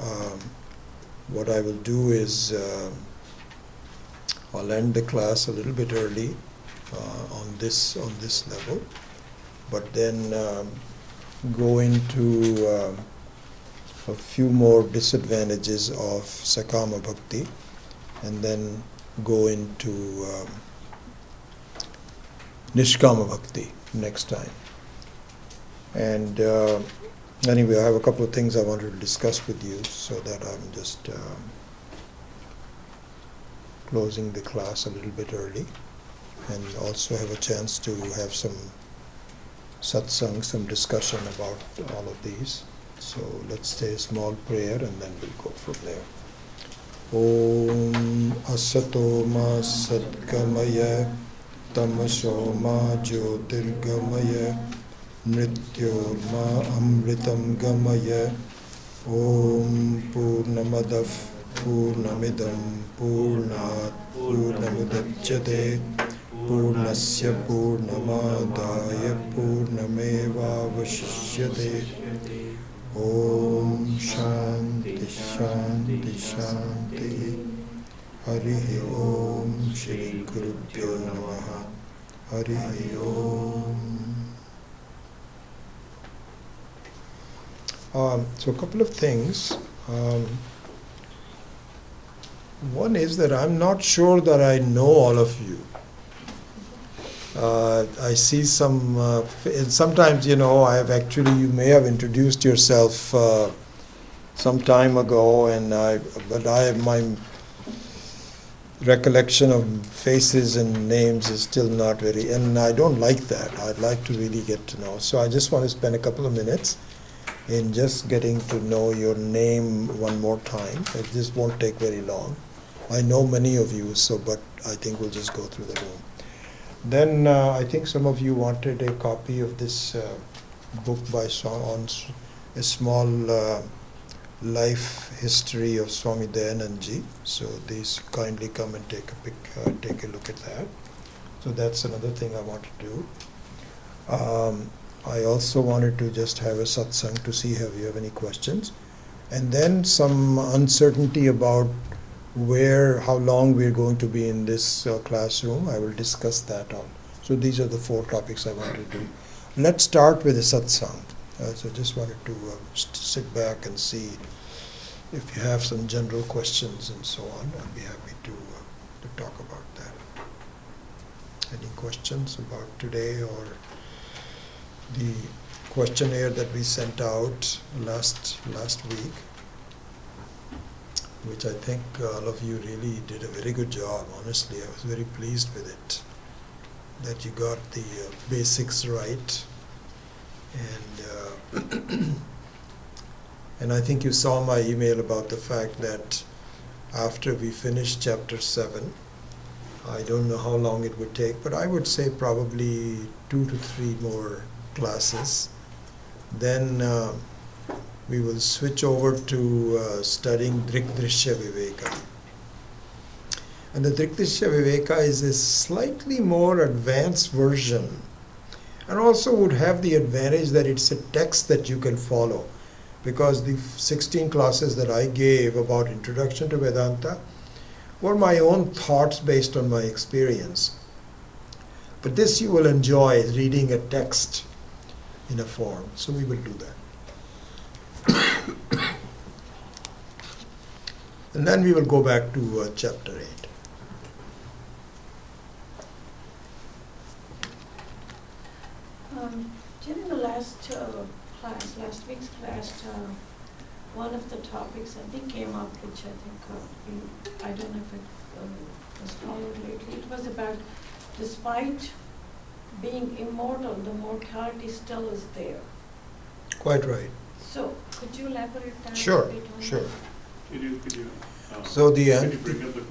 what I will do is I'll end the class a little bit early on this level, but then go into a few more disadvantages of sakama bhakti, and then go into nishkama bhakti next time. And anyway, I have a couple of things I wanted to discuss with you, so that I'm just closing the class a little bit early, and also have a chance to have some satsang, some discussion about all of these. So let's say a small prayer and then we'll go from there. Om asato ma satgamaya tamaso ma jyotirgamaya mrityor ma amritam gamaya. Om purnamadav purnamidam purnat purnamudachyate purnasya purnamadaya purnamevavashishyate. Om Shanti Shanti Shanti. Harihi Om Shri Gurubhyo Namaha. Harihi Om. So a couple of things. One is that I'm not sure that I know all of you. I see sometimes, I have actually, you may have introduced yourself some time ago, but my recollection of faces and names is still not very, and I don't like that. I'd like to really get to know. So I just want to spend a couple of minutes in just getting to know your name one more time. This won't take very long. I know many of you, but I think we'll just go through the room. Then I think some of you wanted a copy of this book by on a small life history of Swami Dayanandji. So these kindly come and take a look at that. So that's another thing I want to do. I also wanted to just have a satsang to see if you have any questions, and then some uncertainty about how long we're going to be in this classroom. I will discuss that all. So these are the 4 topics I wanted to do. Let's start with a satsang. So just wanted to sit back and see if you have some general questions and so on. I'll be happy to talk about that. Any questions about today or the questionnaire that we sent out last week, which I think all of you really did a very good job. Honestly, I was very pleased with it, that you got the basics right. And and I think you saw my email about the fact that after we finish chapter 7, I don't know how long it would take, but I would say probably 2 to 3 more classes. Then we will switch over to studying Drikdrishya Viveka. And the Drikdrishya Viveka is a slightly more advanced version, and also would have the advantage that it's a text that you can follow, because the 16 classes that I gave about Introduction to Vedanta were my own thoughts based on my experience. But this you will enjoy, reading a text in a form. So we will do that. And then we will go back to chapter 8. During the last week's class, one of the topics I think came up, which I think I don't know if it was followed lately. It was about, despite being immortal, the mortality still is there. Quite right. So, could you elaborate that? Sure, a bit on sure. that? Could you So could you bring up the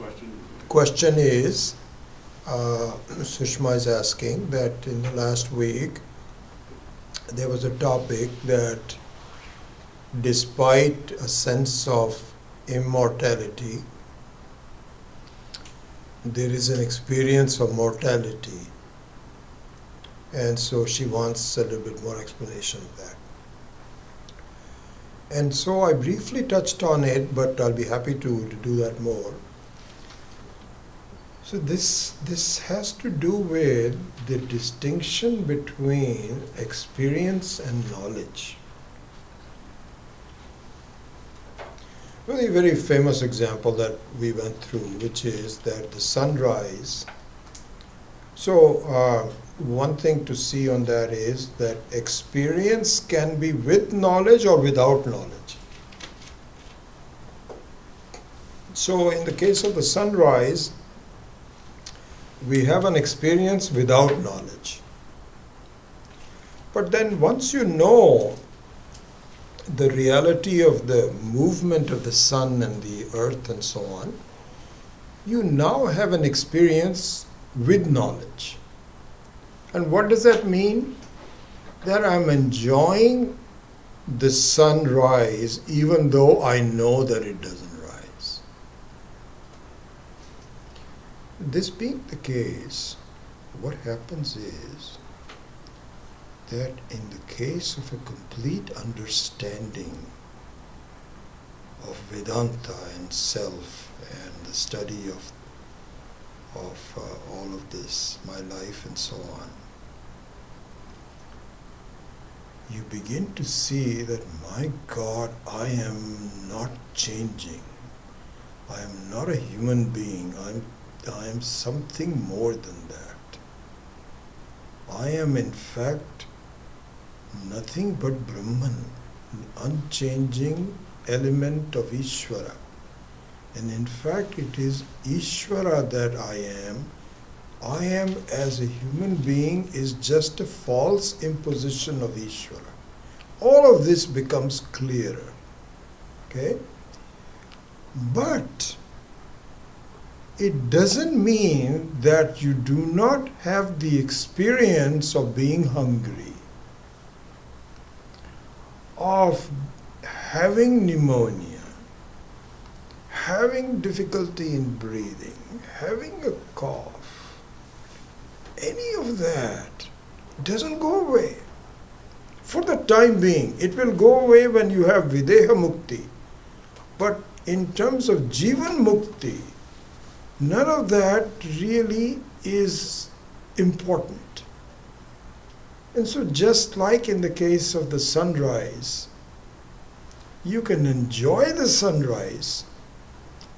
question is, Sushma is asking that in the last week there was a topic that despite a sense of immortality, there is an experience of mortality. And so she wants a little bit more explanation of that. And so I briefly touched on it, but I'll be happy to do that more. So this has to do with the distinction between experience and knowledge. Very, very famous example that we went through, which is that the sunrise. So one thing to see on that is that experience can be with knowledge or without knowledge. So in the case of the sunrise, we have an experience without knowledge. But then once you know the reality of the movement of the sun and the earth and so on, you now have an experience with knowledge. And what does that mean? That I'm enjoying the sunrise even though I know that it doesn't rise. This being the case, what happens is that in the case of a complete understanding of Vedanta and self and the study of all of this, my life and so on, you begin to see that, my God, I am not changing. I am not a human being. I am something more than that. I am in fact nothing but Brahman, unchanging, element of Ishvara. And in fact, it is Ishvara that I am. I am as a human being is just a false imposition of Ishvara. All of this becomes clearer. Okay? But it doesn't mean that you do not have the experience of being hungry, of having pneumonia, having difficulty in breathing, having a cough. Any of that doesn't go away. For the time being, it will go away when you have Videha Mukti. But in terms of Jivan Mukti, none of that really is important. And so just like in the case of the sunrise, you can enjoy the sunrise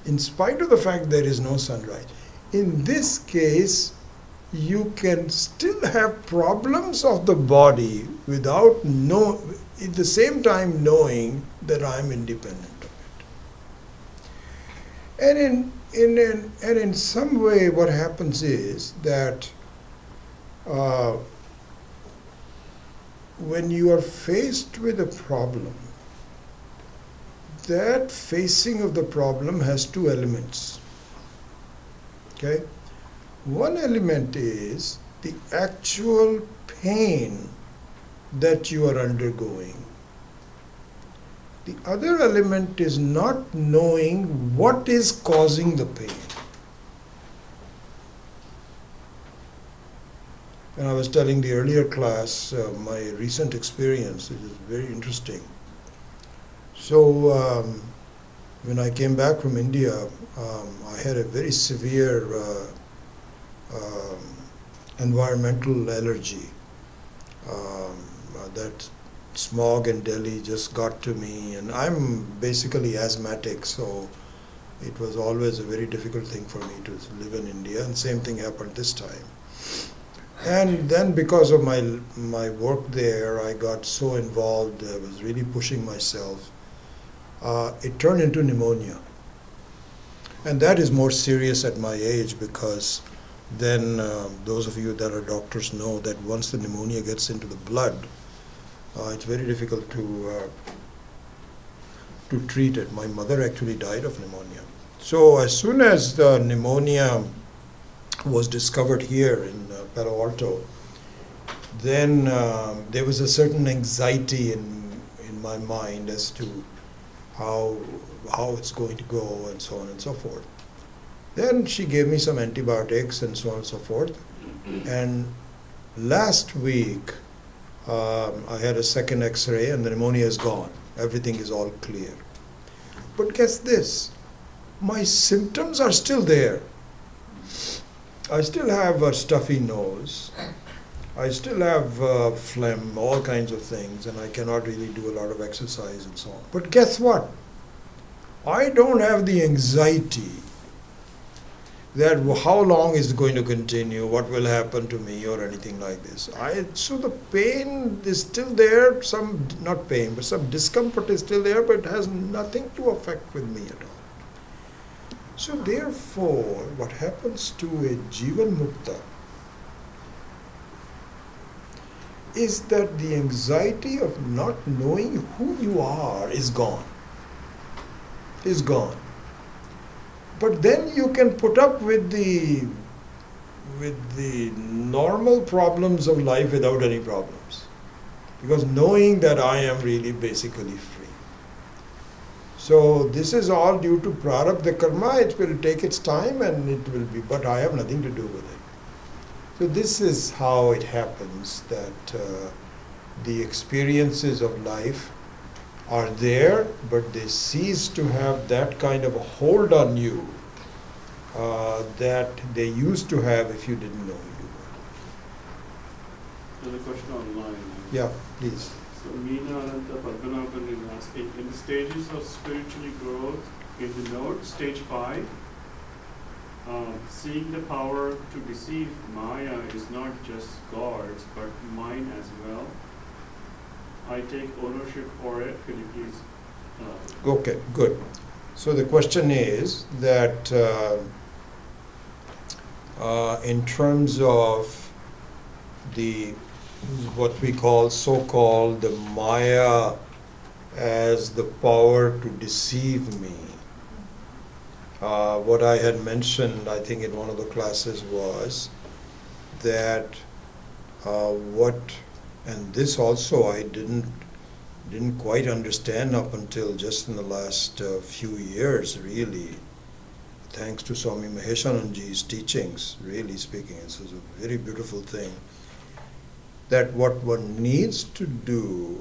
in spite of the fact there is no sunrise. In this case, you can still have problems of the body without at the same time knowing that I am independent of it. And in some way what happens is that when you are faced with a problem, that facing of the problem has two elements. Okay? One element is the actual pain that you are undergoing. The other element is not knowing what is causing the pain. And I was telling the earlier class my recent experience, which is very interesting. So when I came back from India, I had a very severe environmental allergy. That smog in Delhi just got to me, and I'm basically asthmatic, so it was always a very difficult thing for me to live in India, and same thing happened this time. And then because of my work there, I got so involved, I was really pushing myself. It turned into pneumonia. And that is more serious at my age, because then those of you that are doctors know that once the pneumonia gets into the blood, it's very difficult to treat it. My mother actually died of pneumonia. So as soon as the pneumonia was discovered here in Palo Alto, then there was a certain anxiety in my mind as to how it's going to go and so on and so forth. Then she gave me some antibiotics and so on and so forth. And last week, I had a second X-ray and the pneumonia is gone. Everything is all clear. But guess this, my symptoms are still there. I still have a stuffy nose. I still have phlegm, all kinds of things, and I cannot really do a lot of exercise and so on. But guess what? I don't have the anxiety that how long is it going to continue, what will happen to me, or anything like this. So the pain is still there, not pain, but some discomfort is still there, but it has nothing to affect with me at all. So therefore, what happens to a Jivan Mukta is that the anxiety of not knowing who you are is gone. Is gone. But then you can put up with the normal problems of life without any problems. Because knowing that I am really basically free. So this is all due to prarabdha karma. It will take its time and it will be, but I have nothing to do with it. So this is how it happens that the experiences of life are there, but they cease to have that kind of a hold on you that they used to have if you didn't know who you were. There's a question online. Yeah, please. So Meena Ananta Padmanabhan is asking, in the stages of spiritual growth, in the note, stage 5, seeing the power to deceive Maya is not just God's, but mine as well. I take ownership for it. Can you please Okay, good. So the question is that in terms of the what we call so-called the Maya as the power to deceive me. What I had mentioned, I think in one of the classes, was that and this also I didn't quite understand up until just in the last few years, really, thanks to Swami Maheshananji's teachings, really speaking. This is a very beautiful thing, that what one needs to do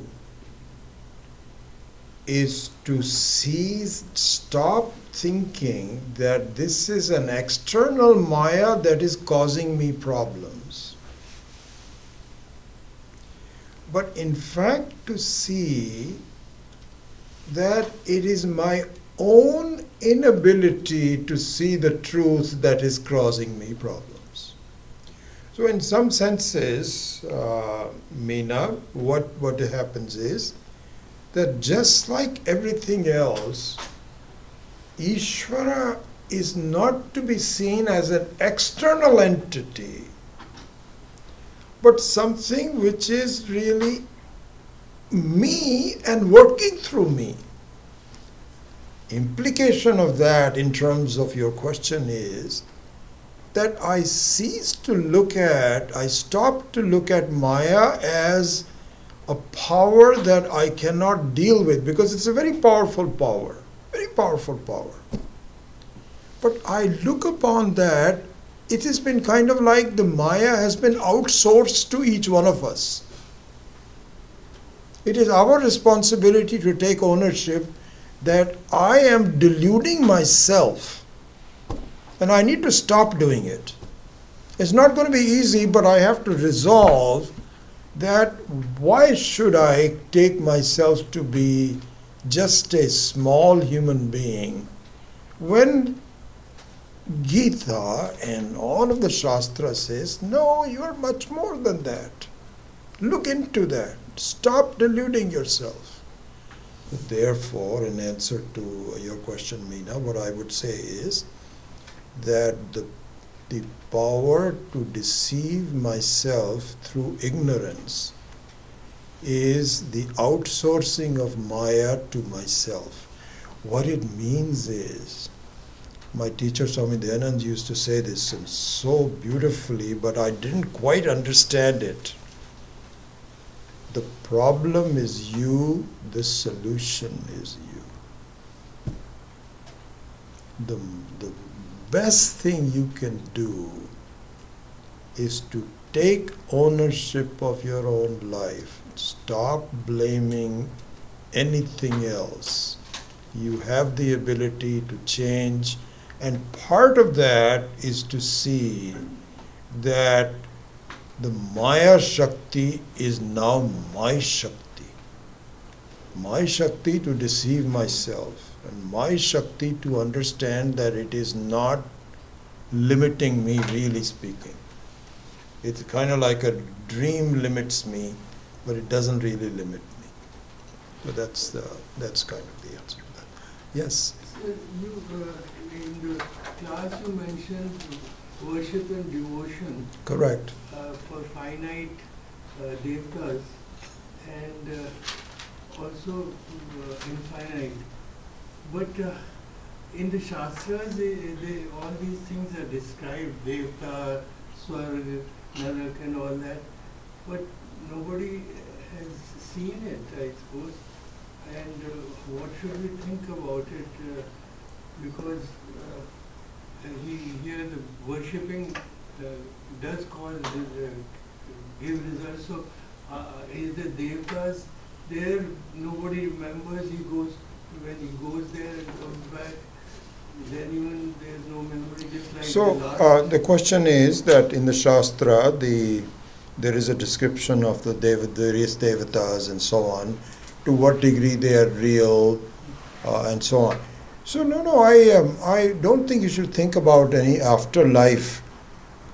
is to stop thinking that this is an external Maya that is causing me problems. But in fact to see that it is my own inability to see the truth that is causing me problems. So in some senses, Meena, what happens is that just like everything else, Ishvara is not to be seen as an external entity, but something which is really me and working through me. Implication of that in terms of your question is that I stop to look at Maya as a power that I cannot deal with, because it's a very powerful power. But I look upon that, it has been kind of like the Maya has been outsourced to each one of us. It is our responsibility to take ownership that I am deluding myself and I need to stop doing it. It's not going to be easy, but I have to resolve that why should I take myself to be just a small human being when Gita and all of the Shastras says, no, you are much more than that. Look into that. Stop deluding yourself. Therefore, in answer to your question, Meena, what I would say is that the power to deceive myself through ignorance is the outsourcing of Maya to myself. What it means is, my teacher Swami Dayanand used to say this and so beautifully, but I didn't quite understand it. The problem is you, the solution is you. The best thing you can do is to take ownership of your own life. Stop blaming anything else. You have the ability to change, and part of that is to see that the Maya Shakti is now my Shakti. My Shakti to deceive myself, and my Shakti to understand that it is not limiting me, really speaking. It's kind of like a dream limits me, but it doesn't really limit me. So that's kind of the answer to that. Yes? So you, in the class you mentioned worship and devotion. Correct. For finite devtas and also infinite. But in the Shastras, all these things are described, devta, swarg, narak and all that. But nobody has seen it, I suppose. And what should we think about it? Because here the worshipping does cause give results. So is the devtas there? Nobody remembers. He goes when he goes there and comes back. Then even there's no memory. Just like so the question is that in the Shastra, there is a description of the various devatas and so on, to what degree they are real, and so on. So no, I don't think you should think about any afterlife.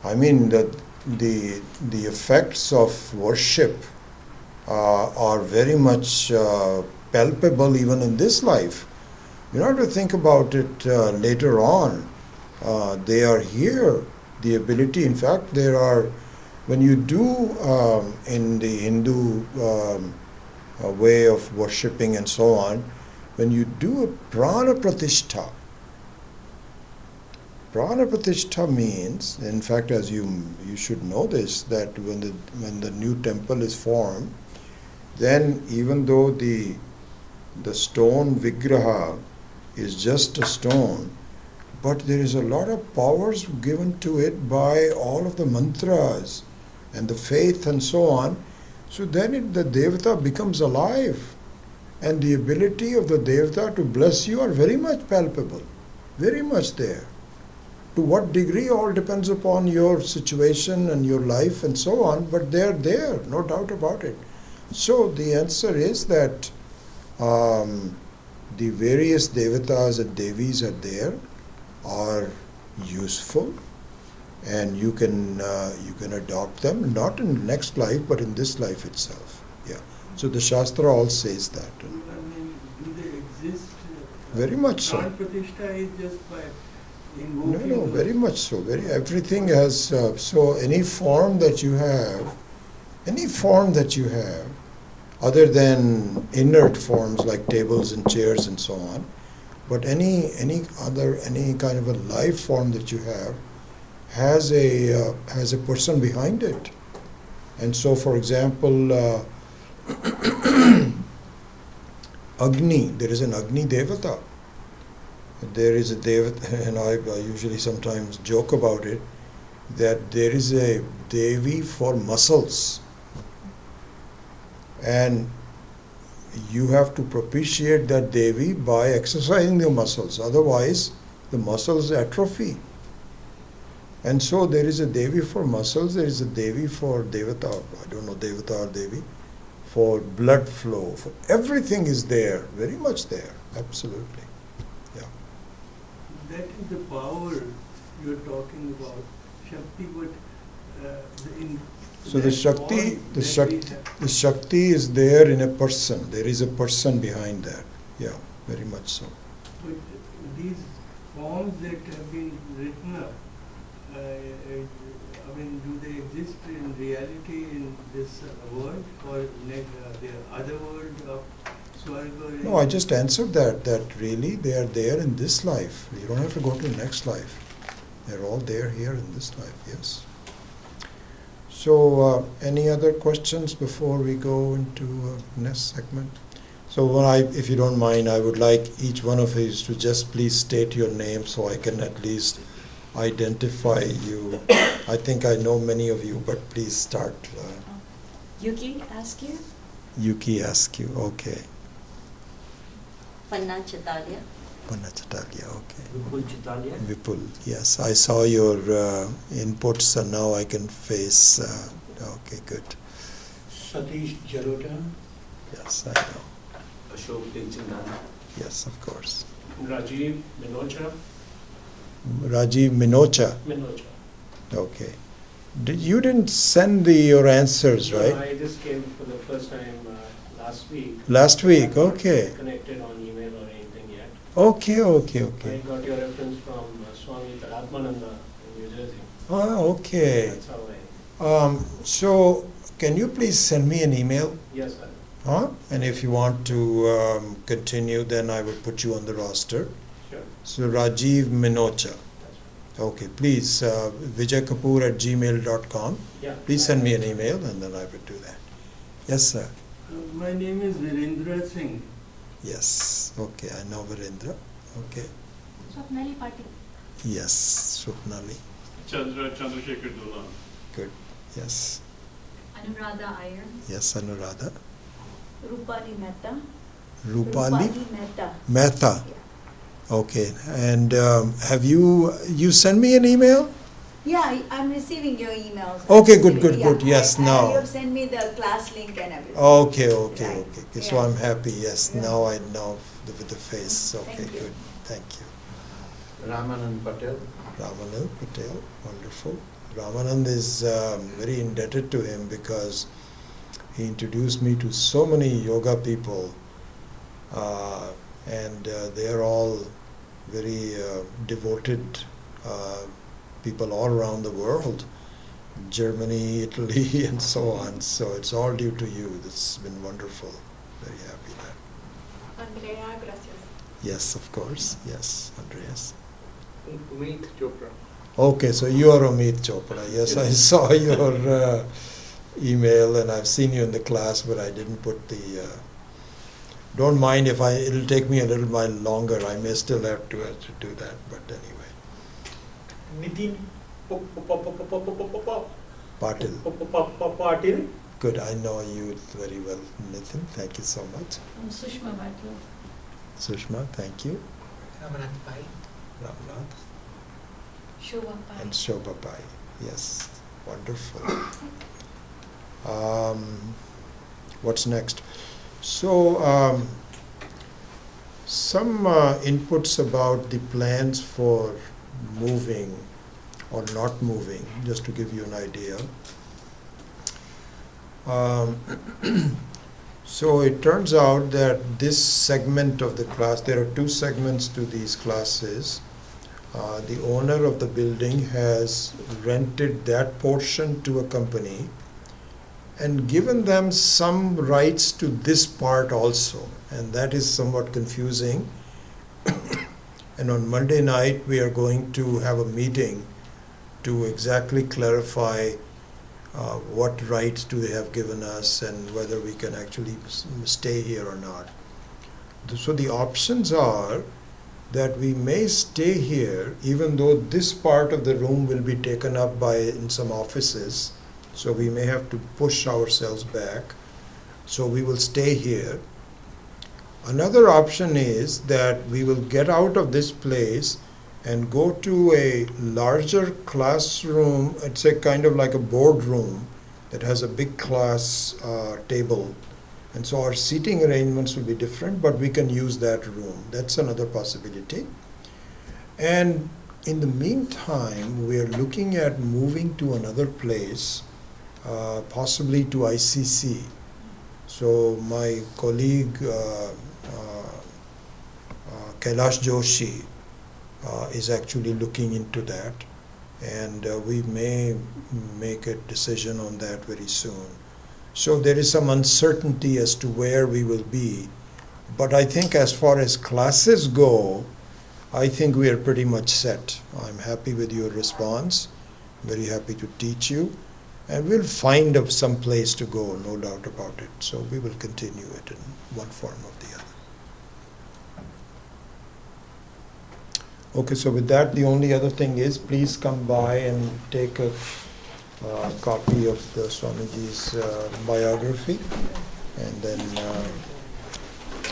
I mean, the effects of worship are very much palpable even in this life. You don't have to think about it later on. They are here. The ability, in fact, there are, when you do in the Hindu way of worshipping and so on, when you do a prana pratishtha means, in fact, as you should know this, that when the new temple is formed, then even though the stone vigraha is just a stone, but there is a lot of powers given to it by all of the mantras and the faith and so on. So then the Devata becomes alive, and the ability of the Devata to bless you are very much palpable, very much there. To what degree all depends upon your situation and your life and so on, but they're there, no doubt about it. So the answer is that the various Devatas and Devis are there, are useful, and you can adopt them, not in the next life, but in this life itself. Yeah. So the Shastra all says that. I mean, do they exist? Very much so. Pran pratishtha is just by No, invoking. no, very much so. Everything has so any form that you have, other than inert forms like tables and chairs and so on, but any kind of a life form that you have has a person behind it. And so, for example, Agni, there is an Agni Devata. There is a Devata, and I usually sometimes joke about it, that there is a Devi for muscles. And you have to propitiate that Devi by exercising the muscles. Otherwise, the muscles atrophy. And so there is a Devi for muscles, there is a Devi for Devata, I don't know, Devata or Devi, for blood flow, for everything is there, very much there, absolutely. Yeah. That is the power you're talking about, Shakti, but So the Shakti is there in a person. There is a person behind that. Yeah, very much so. But these forms that have been written up, I mean, do they exist in reality in this world, or the other world of Swarga? No, I just answered that really they are there in this life. You don't have to go to the next life. They're all there here in this life, yes. So, any other questions before we go into next segment? So, if you don't mind, I would like each one of you to just please state your name so I can at least identify you. I think I know many of you, but please start. Yuki Askew. Yuki Askew, okay. Panna Chatalia. Panachatalia, okay. Vipul Chitalia. Vipul, yes. I saw your inputs and now I can face. Okay, good. Satish Jalota. Yes, I know. Ashok Dilchandana. Yes, of course. Rajiv Minocha. Rajiv Minocha. Minocha. Okay. You didn't send your answers, right? No, I just came for the first time last week. Last week, I'm not okay. Connected on email or anything yet. Okay. I got your reference from Swami Atmananda in New Jersey. Ah, okay. That's how So, can you please send me an email? Yes, sir. And if you want to continue, then I will put you on the roster. Sure. So, Rajiv Minocha. That's Okay, please, vijaykapoor@gmail.com. Yeah. Please send me an email and then I will do that. Yes, sir. My name is Virendra Singh. Yes. Okay, I know Virendra. Okay. Swapnali Patil. Yes, Swapnali. Chandrasekhar Dolan. Good. Yes. Anuradha Iyer. Yes, Anuradha. Rupali Mehta. Rupali Mehta. Mehta. Okay. And have you sent me an email? Yeah, I'm receiving your emails. Okay, good. Yes, now. You have sent me the class link and everything. Okay. Right. So Yeah. I'm happy. Yes, Yeah. now I know with the face. Okay, Thank you. good. Thank you. Ramanand Patel. Ramanand Patel, wonderful. Ramanand is very indebted to him because he introduced me to so many yoga people and they're all very devoted people all around the world, Germany, Italy, and so on. So it's all due to you. It's been wonderful. Very happy that. Andrea, gracias. Yes, of course. Yes, Andreas. Umit Chopra. Okay, so you are Amit Chopra. Yes, I saw your email and I've seen you in the class, but I didn't put the. Don't mind if it'll take me a little while longer. I may still have to do that, but anyway. Nitin Patil. Patil. Good, I know you very well, Nitin. Thank you so much. Sushma Bhatia. Sushma, thank you. Ramanath Pai. Ramnath Shubha Pai. and Shobha Pai. Yes, wonderful. What's next? So, some inputs about the plans for moving or not moving, just to give you an idea. So it turns out that this segment of the class, there are two segments to these classes. The owner of the building has rented that portion to a company and given them some rights to this part also, and that is somewhat confusing. And on Monday night we are going to have a meeting to exactly clarify what rights do they have given us and whether we can actually stay here or not. So the options are that we may stay here even though this part of the room will be taken up by in some offices, so we may have to push ourselves back, so we will stay here. Another option is that we will get out of this place and go to a larger classroom. It's a kind of like a boardroom that has a big class table, and so our seating arrangements will be different, but we can use that room. That's another possibility. And in the meantime, we are looking at moving to another place, possibly to ICC. So my colleague Kailash Joshi is actually looking into that, and we may make a decision on that very soon. So there is some uncertainty as to where we will be, but I think as far as classes go, I think we are pretty much set. I'm happy with your response, very happy to teach you, and we'll find some place to go, no doubt about it. So we will continue it in one form or the other. Okay, so with that, the only other thing is, please come by and take a copy of the Swamiji's biography, and then